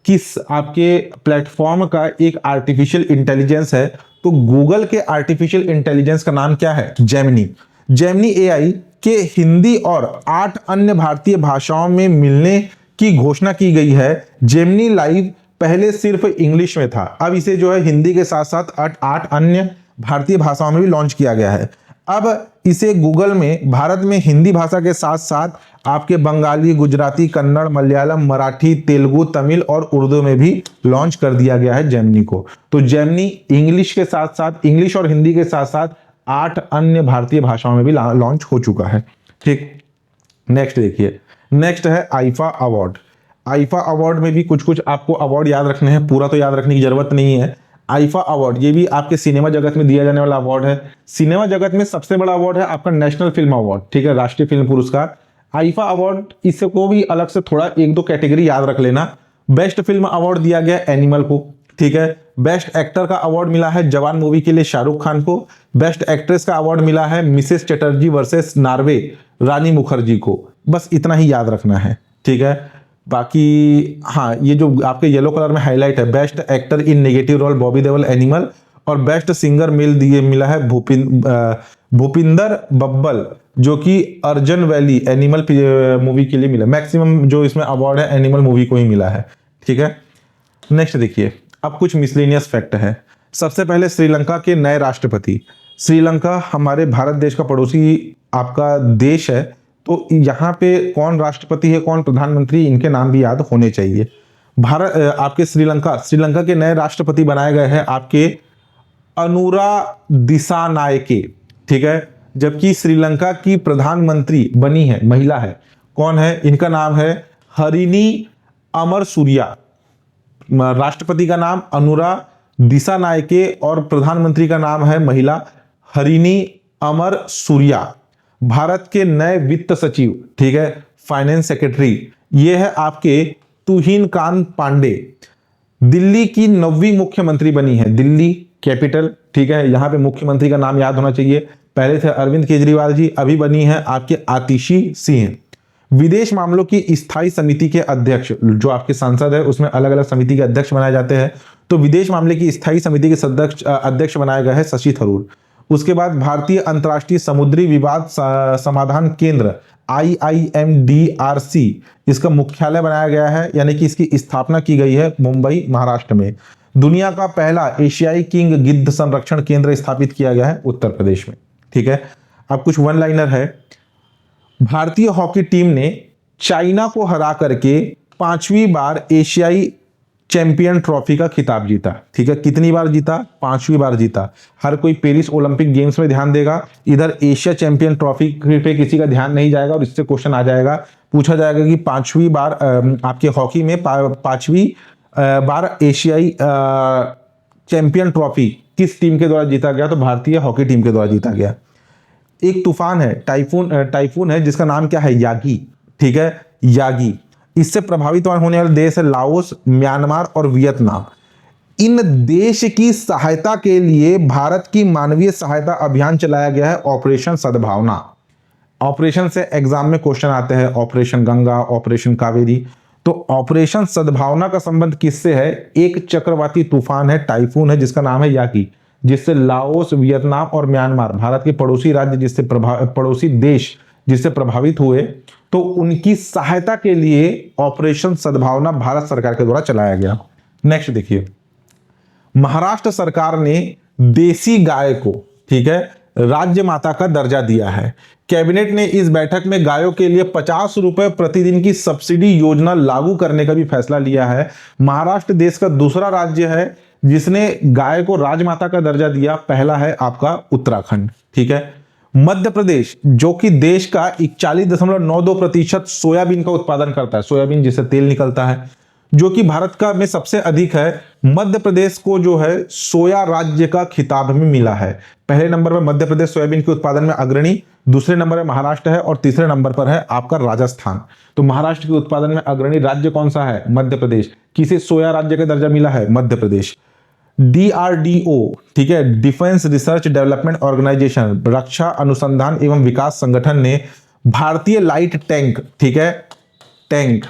किस आपके प्लेटफॉर्म का एक आर्टिफिशियल इंटेलिजेंस है, तो गूगल के आर्टिफिशियल इंटेलिजेंस का नाम क्या है? जेमिनी AI के हिंदी और 8 अन्य भारतीय भाषाओं में मिलने की घोषणा की गई है। जेमिनी लाइव पहले सिर्फ इंग्लिश में था, अब इसे जो है हिंदी के साथ साथ 8 अन्य भारतीय भाषाओं में भी लॉन्च किया गया है। अब इसे गूगल में भारत में हिंदी भाषा के साथ साथ आपके बंगाली, गुजराती, कन्नड़, मलयालम, मराठी, तेलुगु, तमिल और उर्दू में भी लॉन्च कर दिया गया है जेमिनी को। तो जेमिनी इंग्लिश के साथ साथ, इंग्लिश और हिंदी के साथ साथ 8 अन्य भारतीय भाषाओं में भी लॉन्च हो चुका है। ठीक, नेक्स्ट देखिए, नेक्स्ट है आईफा अवार्ड। आईफा अवार्ड में भी कुछ कुछ आपको अवार्ड याद रखने हैं, पूरा तो याद रखने की जरूरत नहीं है। आईफा अवार्ड ये भी आपके सिनेमा जगत में दिया जाने वाला अवार्ड है। सिनेमा जगत में सबसे बड़ा अवार्ड है आपका नेशनल फिल्म अवार्ड, ठीक है, राष्ट्रीय फिल्म पुरस्कार। आईफा अवार्ड, इसको भी अलग से थोड़ा 1-2 कैटेगरी याद रख लेना। बेस्ट फिल्म अवार्ड दिया गया एनिमल को, ठीक है, बेस्ट एक्टर का अवार्ड मिला है जवान मूवी के लिए शाहरुख खान को। बेस्ट एक्ट्रेस का अवार्ड मिला है मिसेस चटर्जी वर्सेस नॉर्वे रानी मुखर्जी को। बस इतना ही याद रखना है, ठीक है। बाकी हाँ, ये जो आपके येलो कलर में हाईलाइट है, best actor in negative role Bobby Deol Animal, और बेस्ट सिंगर मेल दिए मिला है भूपिंदर बब्बल, जो कि अर्जन वैली एनिमल मूवी के लिए मिला। मैक्सिमम जो इसमें अवार्ड है एनिमल मूवी को ही मिला है, ठीक है। नेक्स्ट देखिए, अब कुछ मिसलेनियस फैक्ट है। सबसे पहले श्रीलंका के नए राष्ट्रपति। श्रीलंका हमारे भारत देश का पड़ोसी आपका देश है, तो यहाँ पे कौन राष्ट्रपति है, कौन प्रधानमंत्री, इनके नाम भी याद होने चाहिए। आपके श्रीलंका के नए राष्ट्रपति बनाए गए हैं आपके अनुरा दिसानायके, ठीक है। जबकि श्रीलंका की प्रधानमंत्री बनी है, महिला है, कौन है, इनका नाम है हरिनी अमरसूरिया। राष्ट्रपति का नाम अनुरा दिसानायके और प्रधानमंत्री का नाम है महिला हरिनी अमरसूरिया। भारत के नए वित्त सचिव, ठीक है, फाइनेंस सेक्रेटरी, ये है आपके तुहिन कांत पांडे। दिल्ली की 9वीं मुख्यमंत्री बनी है, दिल्ली कैपिटल, ठीक है। यहां पे मुख्यमंत्री का नाम याद होना चाहिए। पहले थे अरविंद केजरीवाल जी, अभी बनी है आपके आतिशी सिंह। विदेश मामलों की स्थायी समिति के अध्यक्ष, जो आपके सांसद है उसमें अलग अलग समिति के अध्यक्ष बनाए जाते हैं, तो विदेश मामले की स्थायी समिति के अध्यक्ष बनाए गए हैं शशि थरूर। उसके बाद भारतीय अंतर्राष्ट्रीय समुद्री विवाद समाधान केंद्र IIMDRC, इसका मुख्यालय बनाया गया है, यानी कि इसकी स्थापना की गई है मुंबई महाराष्ट्र में। दुनिया का पहला एशियाई किंग गिद्ध संरक्षण केंद्र स्थापित किया गया है उत्तर प्रदेश में, ठीक है। अब कुछ वन लाइनर है। भारतीय हॉकी टीम ने चाइना को हरा करके 5वीं बार एशियाई चैंपियन ट्रॉफी का खिताब जीता, ठीक है। कितनी बार जीता, 5वीं बार जीता। हर कोई पेरिस ओलंपिक गेम्स में ध्यान देगा, इधर एशिया चैंपियन ट्रॉफी पे किसी का ध्यान नहीं जाएगा, और इससे क्वेश्चन आ जाएगा, पूछा जाएगा कि 5वीं बार आपके हॉकी में 5वीं बार एशियाई चैंपियन ट्रॉफी किस टीम के द्वारा जीता गया, तो भारतीय हॉकी टीम के द्वारा जीता गया। एक तूफान है, टाइफून है, जिसका नाम क्या है, यागी, ठीक है, यागी। इससे प्रभावित होने वाले देश है लाओस, म्यांमार और वियतनाम। इन देश की सहायता के लिए भारत की मानवीय सहायता अभियान चलाया गया है, ऑपरेशन सद्भावना। ऑपरेशन से एग्जाम में क्वेश्चन आते हैं, ऑपरेशन गंगा, ऑपरेशन कावेरी। तो ऑपरेशन सद्भावना का संबंध किससे है, एक चक्रवाती तूफान है, टाइफून है, जिसका नाम है यागी, जिससे लाओस, वियतनाम और म्यांमार, भारत के पड़ोसी राज्य, पड़ोसी देश जिससे प्रभावित हुए, तो उनकी सहायता के लिए ऑपरेशन सद्भावना भारत सरकार के द्वारा चलाया गया। नेक्स्ट देखिए, महाराष्ट्र सरकार ने देसी गाय को, ठीक है, राज्य माता का दर्जा दिया है। कैबिनेट ने इस बैठक में गायों के लिए 50 रुपए प्रतिदिन की सब्सिडी योजना लागू करने का भी फैसला लिया है। महाराष्ट्र देश का दूसरा राज्य है जिसने गाय को राजमाता का दर्जा दिया, पहला है आपका उत्तराखंड, ठीक है। मध्य प्रदेश, जो कि देश का 41.92% सोयाबीन का उत्पादन करता है, सोयाबीन जिससे तेल निकलता है, जो कि भारत का में सबसे अधिक है। मध्य प्रदेश को जो है सोया राज्य का खिताब भी मिला है। पहले नंबर पर मध्य प्रदेश सोयाबीन के उत्पादन में अग्रणी, दूसरे नंबर पर महाराष्ट्र है, और तीसरे नंबर पर है आपका राजस्थान। तो महाराष्ट्र के उत्पादन में अग्रणी राज्य कौन सा है, मध्य प्रदेश। किसे सोया राज्य का दर्जा मिला है, मध्य प्रदेश। DRDO, ठीक है, डिफेंस रिसर्च डेवलपमेंट ऑर्गेनाइजेशन, रक्षा अनुसंधान एवं विकास संगठन ने भारतीय लाइट टैंक, ठीक है, टैंक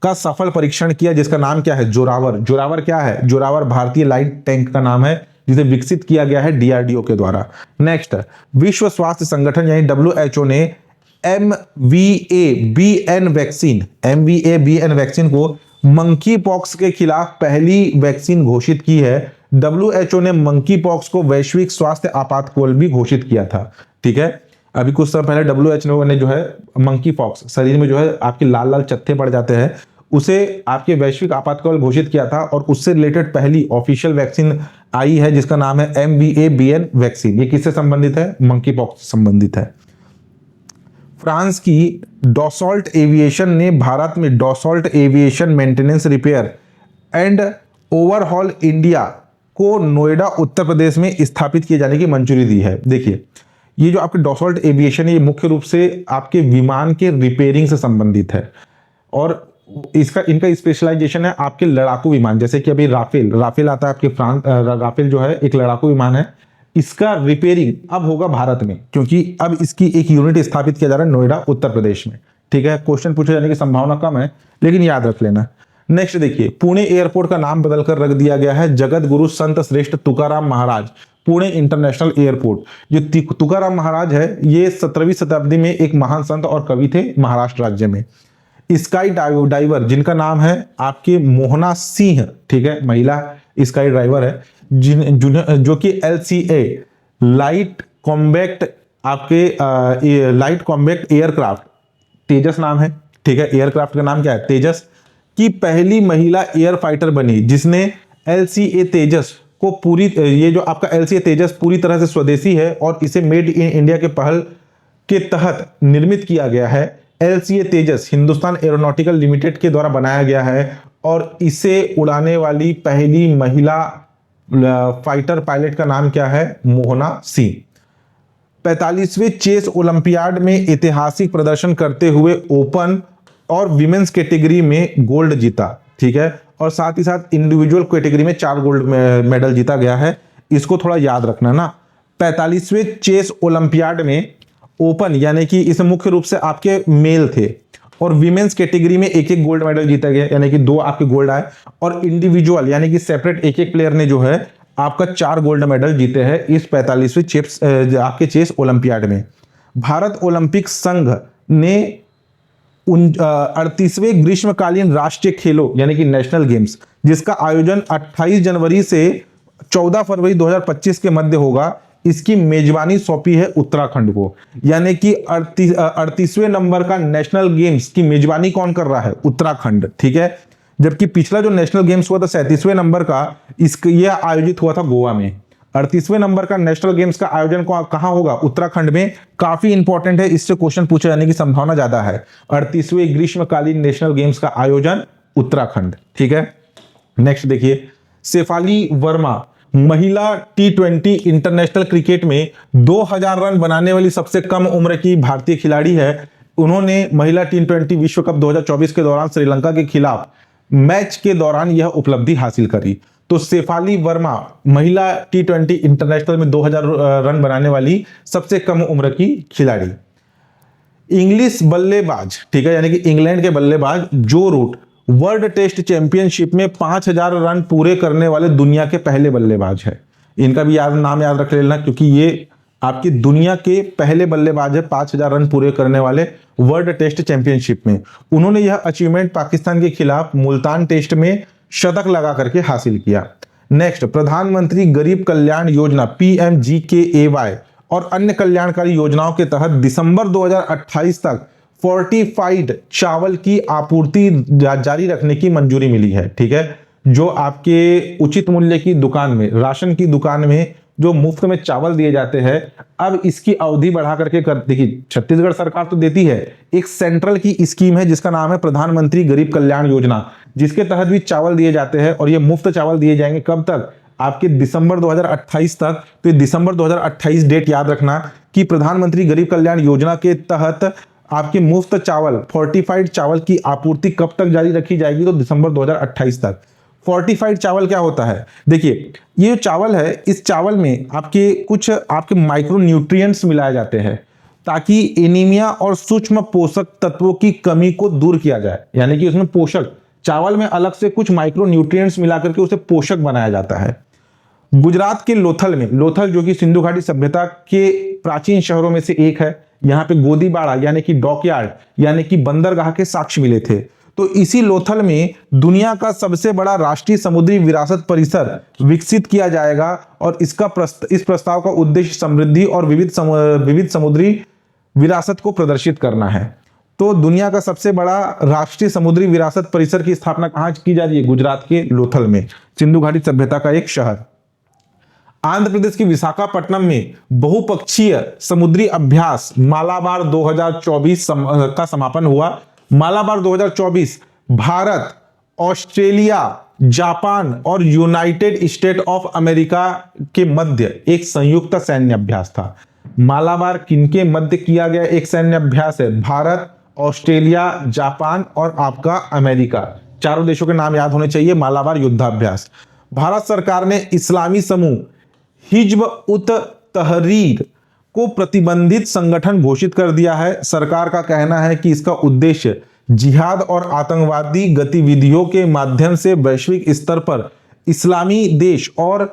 का सफल परीक्षण किया, जिसका नाम क्या है, जोरावर। जोरावर क्या है, जोरावर भारतीय लाइट टैंक का नाम है, जिसे विकसित किया गया है DRDO के द्वारा। नेक्स्ट, विश्व स्वास्थ्य संगठन यानी WHO ने MVA-BN वैक्सीन को मंकी पॉक्स के खिलाफ पहली वैक्सीन घोषित की है। WHO ने मंकी पॉक्स को वैश्विक स्वास्थ्य आपातकाल भी घोषित किया था, ठीक है। अभी कुछ समय पहले WHO ने जो है मंकी पॉक्स, शरीर में जो है आपके लाल लाल चत्थे पड़ जाते हैं, उसे आपके वैश्विक आपातकाल घोषित किया था, और उससे रिलेटेड पहली ऑफिशियल वैक्सीन आई है, जिसका नाम है MVA-BN वैक्सीन। ये किससे संबंधित है, मंकी पॉक्स से संबंधित है। फ्रांस की डॉसॉल्ट एविएशन ने भारत में Dassault aviation maintenance, repair and overhaul India को नोएडा उत्तर प्रदेश में स्थापित किए जाने की मंजूरी दी है। देखिए, ये जो आपके डॉसॉल्ट एविएशन है, ये मुख्य रूप से आपके विमान के रिपेयरिंग से संबंधित है, और इसका इनका स्पेशलाइजेशन है आपके लड़ाकू विमान, जैसे कि अभी राफेल राफेल आता है आपके फ्रांस, राफेल जो है एक लड़ाकू विमान है, इसका रिपेयरिंग अब होगा भारत में, क्योंकि अब इसकी एक यूनिट स्थापित किया जा रहा है नोएडा उत्तर प्रदेश में। ठीक है, क्वेश्चन पूछे जाने की संभावना कम है, लेकिन याद रख लेना। नेक्स्ट देखिए, पुणे एयरपोर्ट का नाम बदलकर रख दिया गया है जगत गुरु संत श्रेष्ठ तुकाराम महाराज पुणे इंटरनेशनल एयरपोर्ट। जो तुकाराम महाराज है ये 17वीं शताब्दी में एक महान संत और कवि थे महाराष्ट्र राज्य में। स्काई डाइवर जिनका नाम है आपके मोहना सिंह, ठीक है, महिला स्काई ड्राइवर है, जो कि LCA लाइट कॉम्बैक्ट आपके लाइट कॉम्बैक्ट एयरक्राफ्ट तेजस नाम है, ठीक है, एयरक्राफ्ट का नाम क्या है तेजस, की पहली महिला एयर फाइटर बनी, जिसने LCA तेजस को पूरी, ये जो आपका LCA तेजस पूरी तरह से स्वदेशी है और इसे मेड इन इंडिया के पहल के तहत निर्मित किया गया है। LCA तेजस हिंदुस्तान एरोनॉटिकल लिमिटेड के द्वारा बनाया गया है और इसे उड़ाने वाली पहली महिला फाइटर पायलट का नाम क्या है, मोहना सिंह। 45वें चेस ओलंपियाड में ऐतिहासिक प्रदर्शन करते हुए ओपन और विमेंस कैटेगरी में गोल्ड जीता, ठीक है, और साथ ही साथ इंडिविजुअल कैटेगरी में 4 गोल्ड मेडल जीता गया है। इसको थोड़ा याद रखना ना। 45वें चेस ओलंपियाड में ओपन यानी कि इसमें मुख्य रूप से आपके मेल थे, और विमेंस कैटेगरी में 1-1 गोल्ड मेडल जीता गया, यानी कि 2 आपके गोल्ड आए, और इंडिविजुअल यानी कि सेपरेट एक प्लेयर ने जो है आपका 4 गोल्ड मेडल जीते हैं इस 45वें चेस आपके चेस ओलंपियाड में। भारत ओलंपिक संघ ने 38वें ग्रीष्मकालीन राष्ट्रीय खेलों यानी कि नेशनल गेम्स, जिसका आयोजन 28 जनवरी से 14 फरवरी 2025 के मध्य होगा, इसकी मेजबानी सौंपी है उत्तराखंड को। यानी कि 38वें नंबर का नेशनल गेम्स की मेजबानी कौन कर रहा है, उत्तराखंड, ठीक है, जबकि पिछला जो नेशनल गेम्स हुआ था 37वें नंबर का, यह आयोजित हुआ था गोवा में। 38वें नंबर का नेशनल गेम्स का आयोजन कहां होगा, उत्तराखंड में। काफी इंपॉर्टेंट है, इससे क्वेश्चन पूछे जाने की संभावना ज्यादा है। 38वें ग्रीष्मकालीन नेशनल गेम्स का आयोजन उत्तराखंड, ठीक है। नेक्स्ट देखिए, शेफाली वर्मा महिला T20 इंटरनेशनल क्रिकेट में 2000 रन बनाने वाली सबसे कम उम्र की भारतीय खिलाड़ी है। उन्होंने महिला T20 विश्व कप 2024 के दौरान श्रीलंका के खिलाफ मैच के दौरान यह उपलब्धि हासिल करी। तो शेफाली वर्मा महिला T20 इंटरनेशनल में 2000 रन बनाने वाली सबसे कम उम्र की खिलाड़ी। इंग्लिश बल्लेबाज, ठीक है, यानी कि इंग्लैंड के बल्लेबाज जो रूट वर्ल्ड टेस्ट चैंपियनशिप में 5000 रन पूरे करने वाले दुनिया के पहले बल्लेबाज है। इनका भी नाम याद रख लेना, क्योंकि ये आपकी दुनिया के पहले बल्लेबाज है 5000 रन पूरे करने वाले वर्ल्ड टेस्ट चैंपियनशिप में। उन्होंने यह अचीवमेंट पाकिस्तान के खिलाफ मुल्तान टेस्ट में शतक लगा करके हासिल किया। नेक्स्ट, प्रधानमंत्री गरीब कल्याण योजना PMGKAY और अन्य कल्याणकारी योजनाओं के तहत दिसंबर 2028 तक फोर्टिफाइड चावल की आपूर्ति जारी रखने की मंजूरी मिली है, ठीक है। जो आपके उचित मूल्य की दुकान में, राशन की दुकान में जो मुफ्त में चावल दिए जाते हैं, अब इसकी अवधि बढ़ा करके कर, देखिए छत्तीसगढ़ सरकार तो देती है, एक सेंट्रल की स्कीम है जिसका नाम है प्रधानमंत्री गरीब कल्याण योजना, जिसके तहत भी चावल दिए जाते हैं, और ये मुफ्त चावल दिए जाएंगे कब तक, आपके दिसंबर 2028 तक। तो दिसंबर 2028 डेट याद रखना कि प्रधानमंत्री गरीब कल्याण योजना के तहत आपके मुफ्त चावल, फोर्टिफाइड चावल की आपूर्ति कब तक जारी रखी जाएगी, तो दिसंबर 2028 तक। फोर्टिफाइड चावल क्या होता है, देखिए ये जो चावल है, इस चावल में आपके कुछ आपके माइक्रो न्यूट्रिएंट्स मिलाए जाते हैं ताकि एनीमिया और सूक्ष्म पोषक तत्वों की कमी को दूर किया जाए। यानी कि उसमें पोषक, चावल में अलग से कुछ माइक्रो न्यूट्रिएंट्स मिलाकर के उसे पोषक बनाया जाता है। गुजरात के लोथल में, लोथल जो कि सिंधु घाटी सभ्यता के प्राचीन शहरों में से एक है, यहाँ पे गोदीबाड़ा यानी कि डॉकयार्ड यानी कि बंदरगाह के साक्ष्य मिले थे। तो इसी लोथल में दुनिया का सबसे बड़ा राष्ट्रीय समुद्री विरासत परिसर विकसित किया जाएगा, और इस प्रस्ताव का उद्देश्य समृद्धि और विविध समुद्री विरासत को प्रदर्शित करना है। तो दुनिया का सबसे बड़ा राष्ट्रीय समुद्री विरासत परिसर की स्थापना कहाँ की जा रही है, गुजरात के लोथल में, सिंधु घाटी सभ्यता का एक शहर। आंध्र प्रदेश की विशाखापट्टनम में बहुपक्षीय समुद्री अभ्यास मालाबार 2024 का समापन हुआ। मालाबार 2024 भारत, ऑस्ट्रेलिया, जापान और यूनाइटेड स्टेट ऑफ अमेरिका के मध्य एक संयुक्त सैन्य अभ्यास था। मालाबार किनके मध्य किया गया एक सैन्य अभ्यास है, भारत, ऑस्ट्रेलिया, जापान और आपका अमेरिका। चारों देशों के नाम याद होने चाहिए। मालाबार युद्धाभ्यास। भारत सरकार ने इस्लामी समूह हिज्ब उत तहरीर को प्रतिबंधित संगठन घोषित कर दिया है। सरकार का कहना है कि इसका उद्देश्य जिहाद और आतंकवादी गतिविधियों के माध्यम से वैश्विक स्तर पर इस्लामी देश और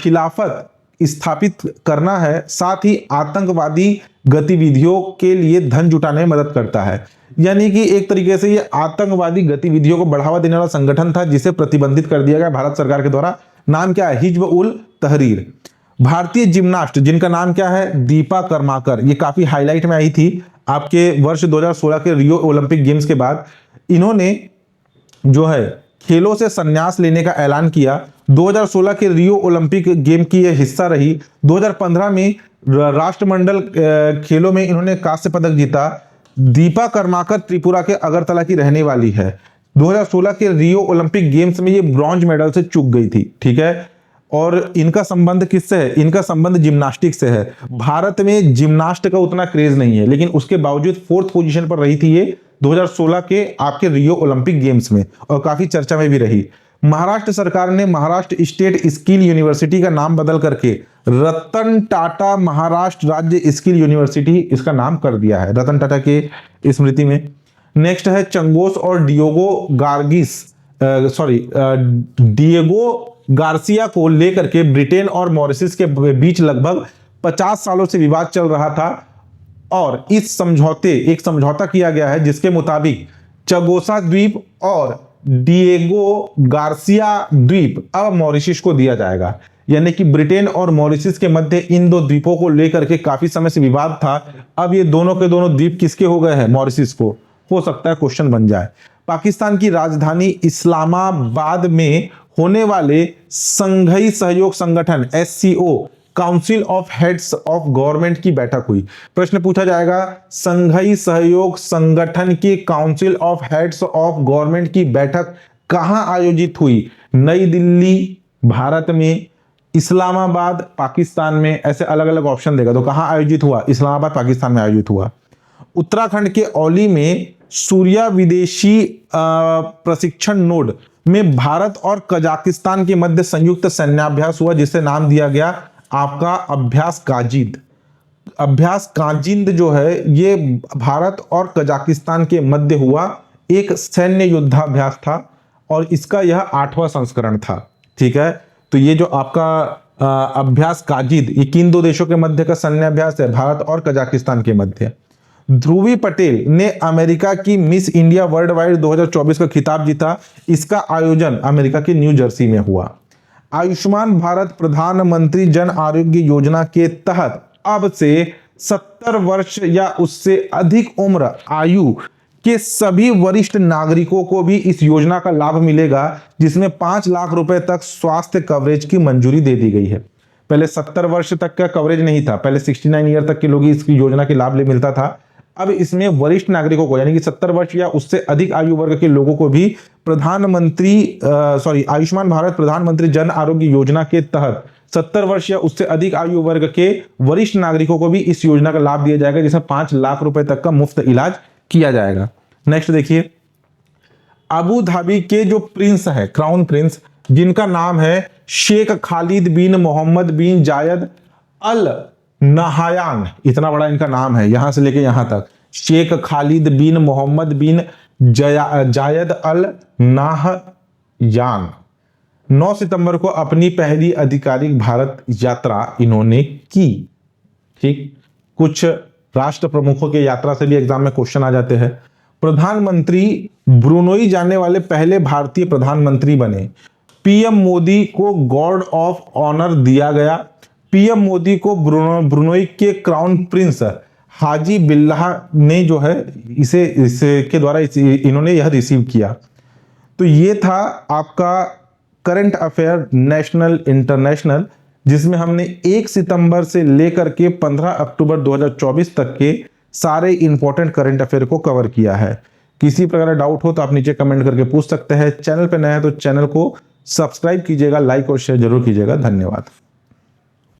खिलाफत स्थापित करना है, साथ ही आतंकवादी गतिविधियों के लिए धन जुटाने में मदद करता है। यानी कि एक तरीके से ये आतंकवादी गतिविधियों को बढ़ावा देने वाला संगठन था जिसे प्रतिबंधित कर दिया गया भारत सरकार के द्वारा। नाम क्या है? हिज्ब उल तहरीर। भारतीय जिम्नास्ट जिनका नाम क्या है? दीपा कर्माकर। ये काफी हाईलाइट में आई थी आपके वर्ष 2016 के रियो ओलंपिक गेम्स के बाद। इन्होंने जो है खेलों से संन्यास लेने का ऐलान किया। 2016 के रियो ओलंपिक गेम की यह हिस्सा रही। 2015 में राष्ट्रमंडल खेलों में इन्होंने कांस्य पदक जीता। दीपा कर्माकर त्रिपुरा के अगरतला की रहने वाली है। 2016 के रियो ओलंपिक गेम्स में ये ब्रॉन्ज मेडल से चूक गई थी, ठीक है। और इनका संबंध किससे है? इनका संबंध जिम्नास्टिक से है। भारत में जिम्नास्ट का उतना क्रेज नहीं है, लेकिन उसके बावजूद 4th पोजीशन पर रही थी ये 2016 के आपके रियो ओलंपिक गेम्स में, और काफी चर्चा में भी रही। महाराष्ट्र सरकार ने महाराष्ट्र स्टेट स्किल यूनिवर्सिटी का नाम बदल करके रतन टाटा महाराष्ट्र राज्य स्किल यूनिवर्सिटी इसका नाम कर दिया है, रतन टाटा के स्मृति में। नेक्स्ट है चंगोस और डिएगो गार्सिया को लेकर के ब्रिटेन और मॉरिशस के बीच लगभग 50 सालों से विवाद चल रहा था, और एक समझौता किया गया है जिसके मुताबिक चगोसा द्वीप और डिएगो गार्सिया द्वीप अब मॉरिशस को दिया जाएगा। यानी कि ब्रिटेन और मॉरिशस के मध्य इन दो द्वीपों को लेकर के काफी समय से विवाद था। अब ये दोनों के दोनों द्वीप किसके हो गए हैं? मॉरिशस को। हो सकता है क्वेश्चन बन जाए। पाकिस्तान की राजधानी इस्लामाबाद में होने वाले संघई सहयोग संगठन SCO council of heads of government की बैठक हुई। प्रश्न पूछा जाएगा, संघई सहयोग संगठन की council of heads of government की बैठक कहां आयोजित हुई? नई दिल्ली भारत में, इस्लामाबाद पाकिस्तान में, ऐसे अलग अलग ऑप्शन देगा। तो कहां आयोजित हुआ? इस्लामाबाद पाकिस्तान में आयोजित हुआ। उत्तराखंड के औली में सूर्या विदेशी प्रशिक्षण नोड में भारत और कजाकिस्तान के मध्य संयुक्त सैन्याभ्यास हुआ, जिसे नाम दिया गया आपका अभ्यास काजिंद। अभ्यास काजिंद जो है ये भारत और कजाकिस्तान के मध्य हुआ एक सैन्य युद्धाभ्यास था, और इसका यह 8वां संस्करण था, ठीक है। तो ये जो आपका अभ्यास काजिंद, ये किन दो देशों के मध्य का सैन्याभ्यास है? भारत और कजाकिस्तान के मध्य। ध्रुवी पटेल ने अमेरिका की मिस इंडिया वर्ल्ड वाइड 2024 का खिताब जीता। इसका आयोजन अमेरिका के न्यू जर्सी में हुआ। आयुष्मान भारत प्रधानमंत्री जन आरोग्य योजना के तहत अब से 70 वर्ष या उससे अधिक उम्र आयु के सभी वरिष्ठ नागरिकों को भी इस योजना का लाभ मिलेगा, जिसमें 5 लाख रुपए तक स्वास्थ्य कवरेज की मंजूरी दे दी गई है। पहले 70 वर्ष तक का कवरेज नहीं था, पहले 69 ईयर तक के लोग इस योजना के लाभ ले मिलता था। अब इसमें वरिष्ठ नागरिकों को, यानी कि 70 वर्ष या उससे अधिक आयु वर्ग के लोगों को भी आयुष्मान भारत प्रधानमंत्री जन आरोग्य योजना के तहत 70 वर्ष या उससे अधिक आयु वर्ग के वरिष्ठ नागरिकों को भी इस योजना का लाभ दिया जाएगा, जिसमें 5 लाख रुपए तक का मुफ्त इलाज किया जाएगा। नेक्स्ट देखिए, अबू धाबी के जो प्रिंस है, क्राउन प्रिंस, जिनका नाम है शेख खालिद बिन मोहम्मद बिन जायद अल नहायान, इतना बड़ा इनका नाम है, यहां से लेके यहां तक, शेख खालिद बिन मोहम्मद बिन जायद अल नाहयान 9 सितंबर को अपनी पहली आधिकारिक भारत यात्रा इन्होंने की। ठीक, कुछ राष्ट्र प्रमुखों की यात्रा से भी एग्जाम में क्वेश्चन आ जाते हैं। प्रधानमंत्री ब्रुनोई जाने वाले पहले भारतीय प्रधानमंत्री बने। पीएम मोदी को गॉर्ड ऑफ ऑनर दिया गया। पीएम मोदी को ब्रुनोई के क्राउन प्रिंस हाजी बिल्लाह ने जो है इसके द्वारा इन्होंने यह रिसीव किया। तो ये था आपका करंट अफेयर नेशनल इंटरनेशनल, जिसमें हमने 1 सितंबर से लेकर के 15 अक्टूबर 2024 तक के सारे इंपॉर्टेंट करंट अफेयर को कवर किया है। किसी प्रकार का डाउट हो तो आप नीचे कमेंट करके पूछ सकते हैं। चैनल पर नया है तो चैनल को सब्सक्राइब कीजिएगा, लाइक और शेयर जरूर कीजिएगा। धन्यवाद।